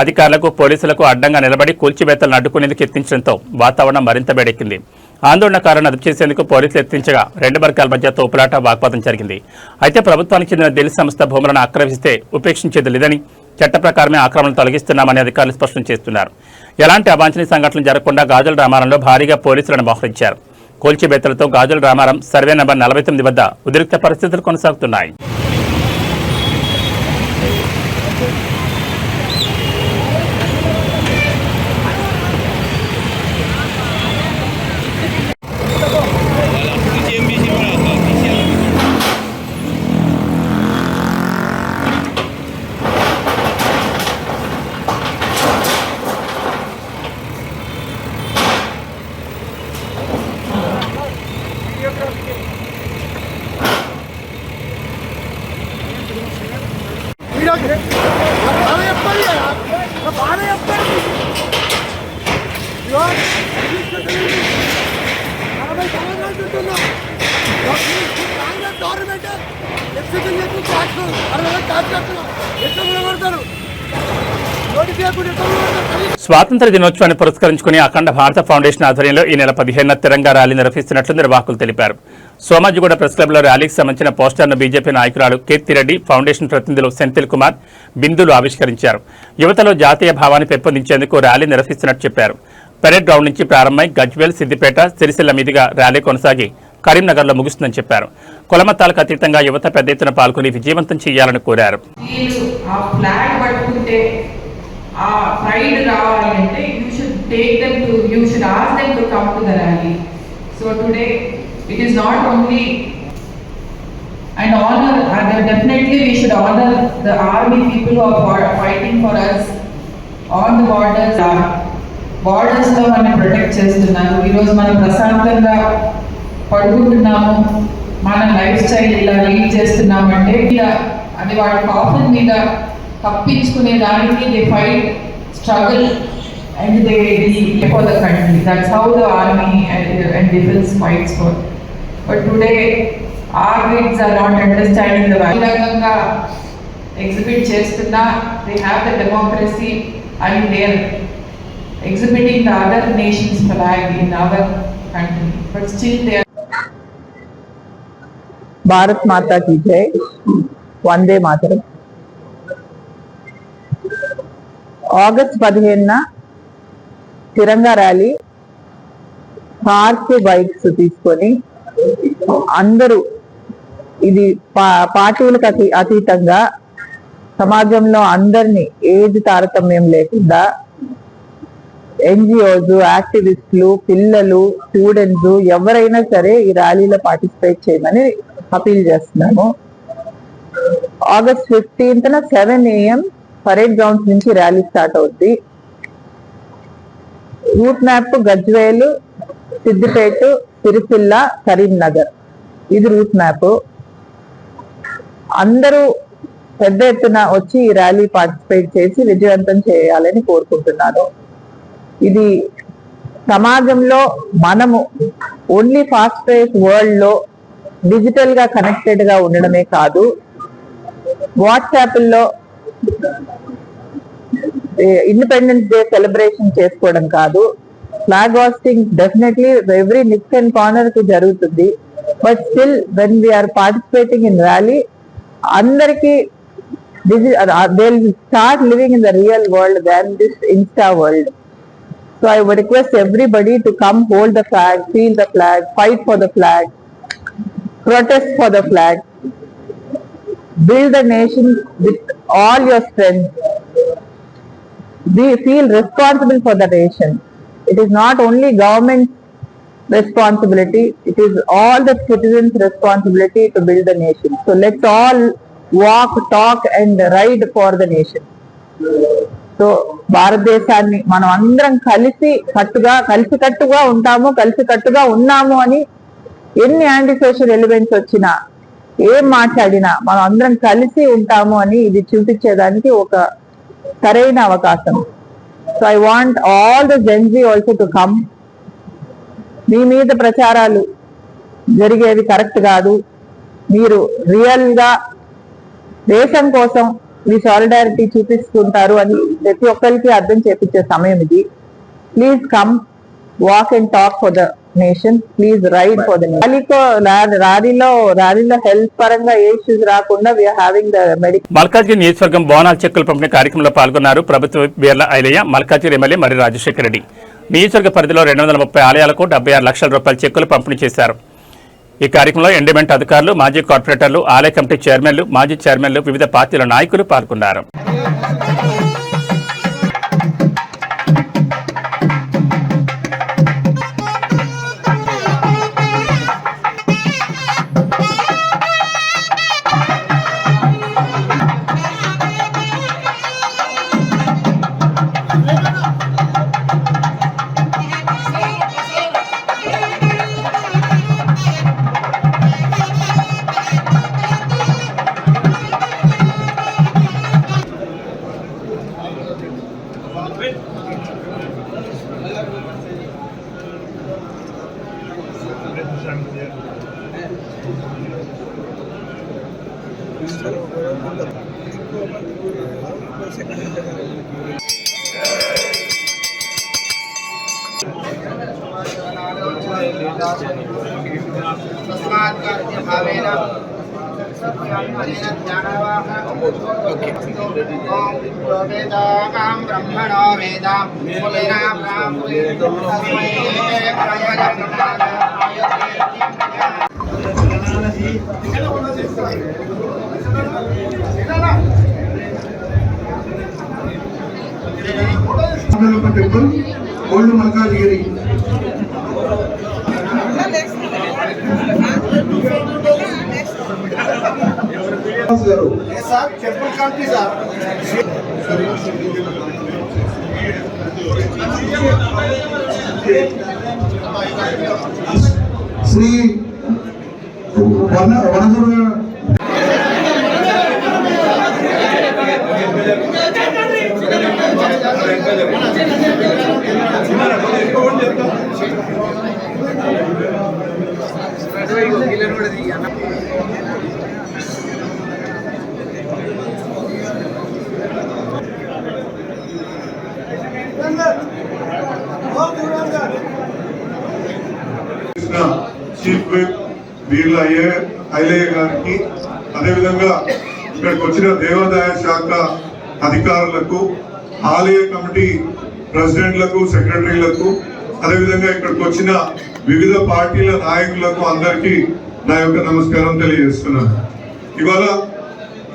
అధికారులకు పోలీసులకు అడ్డంగా నిలబడి కూల్చివేతలను అడ్డుకునేందుకు యత్నించడంతో వాతావరణం మరింత వేడెక్కింది. ఆందోళనకారులను అదుపు చేసేందుకు పోలీసులు యత్నించగా 2 వర్గాల మధ్య తోపులాట వాగ్వాదం జరిగింది. అయితే ప్రభుత్వానికి చెందిన దిల్ సంస్థ భూములను ఆక్రమిస్తే ఉపేక్షించేది లేదని, చట్ట ప్రకారమే ఆక్రమణలు తొలగిస్తున్నామని అధికారులు స్పష్టం చేస్తున్నారు. ఎలాంటి అవాంఛనీయ సంఘటనలు జరగకుండా గాజుల రామారంలో భారీగా పోలీసులను మోహరించారు. కూల్చివేతలతో గాజుల రామారం సర్వే నంబర్ 49 వద్ద ఉద్రిక్త పరిస్థితులు కొనసాగుతున్నాయి. స్వాతంత్ర దినోత్సవాన్ని పురస్కరించుకుని అఖండ భారత ఫౌండేషన్ ఆధ్వర్యంలో ఈ నెల 15న తిరంగా ర్యాలీ నిర్వహిస్తున్నట్లు నిర్వాహకులు తెలిపారు. సోమాజిగూడ ప్రెస్ క్లబ్లో ర్యాలీకి సంబంధించిన పోస్టర్ను బీజేపీ నాయకురాలు కీర్తిరెడ్డి, ఫౌండేషన్ ప్రతినిధులు సెంథిల్ కుమార్, బిందులు ఆవిష్కరించారు. యువతలో జాతీయ భావాన్ని పెంపొందించేందుకు ర్యాలీ నిర్వహిస్తున్నట్టు చెప్పారు. పెరేడ్ గ్రౌండ్ నుంచి ప్రారంభమై గజ్వేల్, సిద్దిపేట, సిరిసిల్ల మీదుగా ర్యాలీ కొనసాగి కరీంనగర్లో ముగుస్తుందని చెప్పారు. కులమతాలకు అతీతంగా యువత పెద్ద ఎత్తున పాల్గొని విజయవంతం చేయాలని కోరారు. ఆ ప్రైడ్ రావాలి అంటే you should ask them to come to the rally. So today it is not only an honor, definitely we should honor the army people who are fighting for us on the borders. Borders లో మనం ప్రొటెక్ట్ చేస్తున్నారు. ఈరోజు మనం ప్రశాంతంగా పడుకుంటున్నాము, మన లైఫ్ స్టైల్ ఇలా లీడ్ చేస్తున్నామంటే అది వాళ్ళ కాఫన్ మీద తప్పించుకునే దానికి they fight, struggle and they for the country. That's how the army and defense fights for. But today, our kids are not understanding the value. Exhibit chestuna, they have the democracy and they are exhibiting the other nation's flag in our country. But still they are. Bharat माता की जय, वंदे मातरम. ఆగస్ట్ 15న తిరంగా ర్యాలీ కార్స్ బైక్స్ తీసుకొని అందరూ ఇది పార్టీలకు అతీతంగా సమాజంలో అందరినీ ఏజ్ తారతమ్యం లేకుండా ఎన్జిఓస్, యాక్టివిస్టులు, పిల్లలు, స్టూడెంట్స్ ఎవరైనా సరే ఈ ర్యాలీలో పార్టిసిపేట్ చేయమని అపీల్ చేస్తున్నాము. ఆగస్ట్ 15న 7 AM పరేడ్ గ్రౌండ్స్ నుంచి ర్యాలీ స్టార్ట్ అవుద్ది. రూట్ మ్యాప్ గజ్వేల్, సిద్దిపేట, సిరిసిల్ల, కరీంనగర్, ఇది రూట్ మ్యాప్. అందరూ పెద్ద ఎత్తున వచ్చి ఈ ర్యాలీ పార్టిసిపేట్ చేసి విజయవంతం చేయాలని కోరుకుంటున్నాను. ఇది సమాజంలో మనము ఓన్లీ ఫాస్ట్ పేస్ వరల్డ్ లో డిజిటల్ గా కనెక్టెడ్ గా ఉండడమే కాదు, వాట్సాప్ లో ఇండిపెండెన్స్ డే సెలబ్రేషన్ చేసుకోవడం కాదు, flag hoisting definitely every nook and corner కి జరుగుతుంది. But still when we are participating in rally అందరికీ they will start living in the real world than this insta world. So I would request everybody to come hold the flag, feel the flag, fight for the flag, protest for the flag, build the nation with all your strength. We feel responsible for the nation. It is not only government responsibility, it is all the citizens' responsibility to build the nation. So let's all walk, talk and ride for the nation. So భారతదేశాన్ని మనం అందరం కలిసికట్టుగా ఉంటాము, కలిసికట్టుగా ఉన్నాము అని ఎన్ని యాంటీ సోషల్ ఎలిమెంట్స్ వచ్చినా ఏం మాట్లాడినా మనం అందరం కలిసి ఉంటాము అని ఇది చూపించేదానికి ఒక సరైన అవకాశం. So I want all the Gen Z also to come. మీ మీద ప్రచారాలు జరిగేవి కరెక్ట్ కాదు. మీరు రియల్ గా దేశం కోసం మీ సాలిడారిటీ చూపిస్తుంటారు అని ప్రతి ఒక్కరికి అర్థం చేపించే సమయం ఇది. Please come, walk and talk for the nation, please ride for the nation. ర్యాలీలో హెల్త్ పరంగా ఏ ఇష్యూస్ రాకుండా we're having the medical. Malkajgiri నియోజకవర్గం బోనాల చెక్కుల పంపిణీ కార్యక్రమంలో పాల్గొన్నారు ప్రభుత్వ బీర్ల ఐలయ్య, మల్కాజ్గిరి ఎమ్మెల్యే మరి రాజశేఖర రెడ్డి. నియోజకవర్గ పరిధిలో 230 ఆలయాలకు 76 లక్షల రూపాయల చెక్కులు పంపిణీ చేశారు. ఈ కార్యక్రమంలో ఎండోమెంట్ అధికారులు, మాజీ కార్పొరేటర్లు, ఆలయ కమిటీ చైర్మన్లు, మాజీ చైర్మన్లు, వివిధ పార్టీల నాయకులు పాల్గొన్నారు. ब्रह्मणो वेद temple old Malkajgiri. Shri Vanadurga chief whip వీళ్ళ ఐలయ్య గారికి, అదేవిధంగా ఇక్కడికి వచ్చిన దేవాదాయ శాఖ అధికారులకు, ఆలయ కమిటీ ప్రెసిడెంట్లకు, సెక్రటరీలకు, అదేవిధంగా ఇక్కడికి వచ్చిన వివిధ పార్టీల నాయకులకు అందరికీ నా యొక్క నమస్కారం తెలియజేస్తున్నాను. ఇవాళ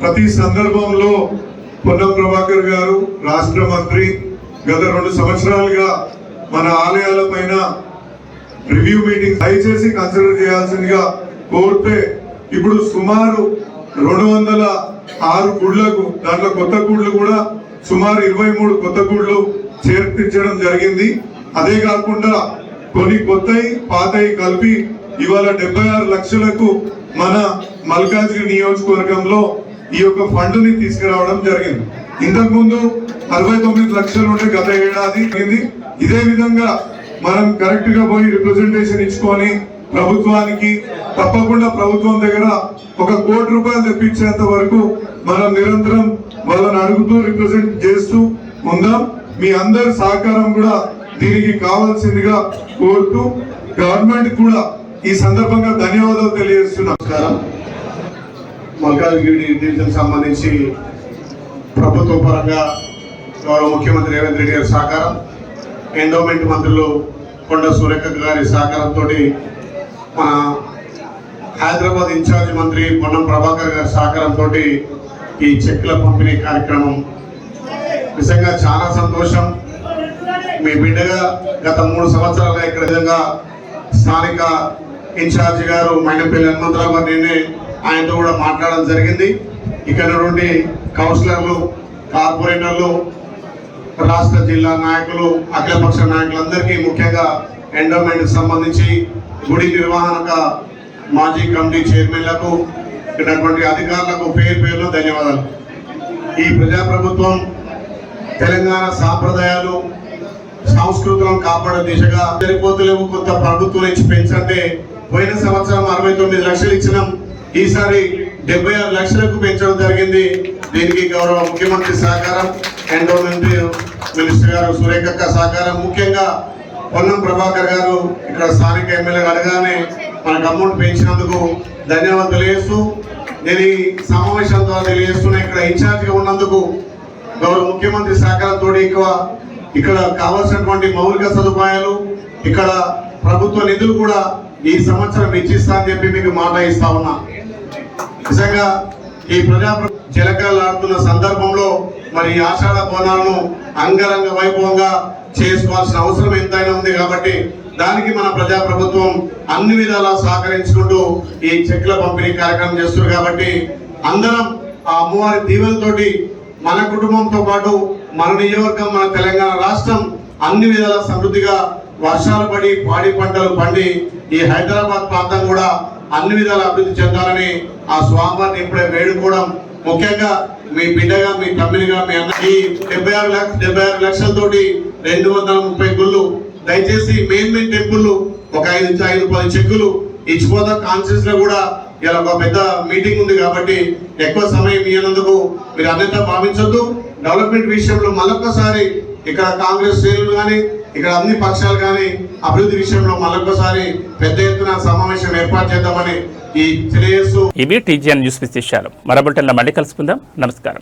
ప్రతి సందర్భంలో పొన్నం ప్రభాకర్ గారు రాష్ట్ర మంత్రి గత 2 సంవత్సరాలుగా మన ఆలయాల పైన రివ్యూ మీటింగ్ దయచేసి కన్సిడర్ చేయాల్సిందిగా కోరితే, ఇప్పుడు సుమారు 206 గుళ్లకు, దాంట్లో కొత్త గుళ్ళు కూడా సుమారు 23 కొత్త గుళ్ళు చేర్పించడం జరిగింది. అదే కాకుండా కొన్ని కొత్తవి పాతవి కలిపి ఇవాళ 76 లక్షలకు మన మల్కాజ్గిరి నియోజకవర్గంలో ఈ యొక్క ఫండ్ని తీసుకురావడం జరిగింది. ఇంతకు ముందు 69 లక్షలు ఉంటే గత ఏడాది. ఇదే విధంగా మనం కరెక్ట్ గా పోయి రిప్రజెంటేషన్ ఇచ్చుకొని ప్రభుత్వానికి తప్పకుండా ప్రభుత్వం దగ్గర 1 కోటి రూపాయలు తెప్పించేంత వరకు మనం నిరంతరం వాళ్ళని అడుగుతూ రిప్రజెంట్ చేస్తూ ఉందాం. మీ అందరి సహకారం కూడా దీనికి కావాల్సిందిగా కోరుతూ గవర్నమెంట్ కూడా ఈ సందర్భంగా ధన్యవాదాలు తెలియజేస్తున్నాం. మల్కాజ్గిరి డివిజన్ సంబంధించి ప్రభుత్వ పరంగా గౌరవ ముఖ్యమంత్రి రేవంత్ రెడ్డి గారి సహకారం, ఎండోమెంట్ మంత్రులు కొండ సురేఖ గారి సహకారంతో, మన హైదరాబాద్ ఇన్ఛార్జ్ మంత్రి పొన్నం ప్రభాకర్ గారి సహకారంతో ఈ చెక్కుల పంపిణీ కార్యక్రమం నిజంగా చాలా సంతోషం. మీ బిడ్డగా గత 3 సంవత్సరాలుగా ఇక్కడ విధంగా స్థానిక ఇన్ఛార్జి గారు మైనపల్లి హనుమంతరావు గారు నిన్నే ఆయనతో కూడా మాట్లాడడం జరిగింది. ఇక్కడ నుండి కౌన్సిలర్లు, కార్పొరేటర్లు, రాష్ట్ర జిల్లా నాయకులు, అఖిలపక్ష నాయకులందరికీ, ముఖ్యంగా ఎండోమెంట్ సంబంధించి గుడి నిర్వహణక మాజీ కమిటీ చైర్మన్లకు, ఇటువంటి అధికారులకు పేరులో ధన్యవాదాలు. ఈ ప్రజాప్రభుత్వం తెలంగాణ సాంప్రదాయాలు, సంస్కృతులను కాపాడే దిశగా సరిపోతులేవు. కొత్త ప్రభుత్వం నుంచి పెంచంటే పోయిన సంవత్సరం 69 లక్షలు ఇచ్చినాం, ఈసారి 76 లక్షలకు పెంచడం జరిగింది. దీనికి గౌరవ ముఖ్యమంత్రి సహకారం, ఎండోమెంట్ మినిస్టర్ గారు సురేఖక్క సహకారం, ముఖ్యంగా పొన్నం ప్రభాకర్ గారు ఇక్కడ స్థానిక ఎమ్మెల్యే అడగానే మనకు అమౌంట్ పెంచినందుకు ధన్యవాదాలు తెలియజేస్తూ, నేను ఈ సమావేశం ద్వారా తెలియజేస్తున్నా, ఇక్కడ ఇన్ఛార్జిగా ఉన్నందుకు గౌరవ ముఖ్యమంత్రి సహకారంతో ఇక్కడ కావాల్సినటువంటి మౌలిక సదుపాయాలు, ఇక్కడ ప్రభుత్వ నిధులు కూడా ఈ సంవత్సరం ఇచ్చిస్తా అని చెప్పి మీకు మాట ఇస్తా ఉన్నా. నిజంగా ఈ జలకాలు ఆడుతున్న సందర్భంలో మరి ఈ ఆషాఢ బోనాలను అంగరంగ వైభవంగా చేసుకోవాల్సిన అవసరం ఎంతైనా ఉంది. కాబట్టి దానికి మన ప్రజాప్రభుత్వం అన్ని విధాలా సహకరించుకుంటూ ఈ చెక్కుల పంపిణీ కార్యక్రమం చేస్తున్నారు. కాబట్టి అందరం ఆ అమ్మవారి దీవెనతోటి మన కుటుంబంతో పాటు మన నియోజకవర్గం, మన తెలంగాణ రాష్ట్రం అన్ని విధాల సమృద్ధిగా వర్షాలు పడి పాడి పంటలు పండి ఈ హైదరాబాద్ ప్రాంతం కూడా అన్ని విధాల అభివృద్ధి చెందాలని ఆ స్వామివారిని ఇప్పుడే వేడుకోవడం, ముఖ్యంగా మీ బిడ్డగా, మీ తమ్మిడిగా, మీ అన్న ఈ 76 లక్షలతోటి 230 గుళ్ళు, దయచేసి మెయిన్ టెంపుల్ ఒక 5-10 చెక్కులు ఇచ్చిపోతా. కాన్ఫరెన్స్ లో కూడా ఇలా ఒక పెద్ద మీటింగ్ ఉంది కాబట్టి ఎక్కువ సమయం ఇవ్వనందుకు మీరు అన్నింటితో భావించొద్దు. డెవలప్మెంట్ విషయంలో మళ్ళొక్కసారి ఇక్కడ కాంగ్రెస్ శ్రేణులు కానీ, ఇక్కడ అన్ని పక్షాలు కానీ అభివృద్ధి విషయంలో మళ్ళొక్కసారి పెద్ద ఎత్తున సమావేశం ఏర్పాటు చేద్దామని ఈ తెలియజేస్తూ ఇవి టీజీఎన్ న్యూస్ విశేషాలు. మరో బులెటిన్లో మళ్ళీ కలుసుకుందాం. నమస్కారం.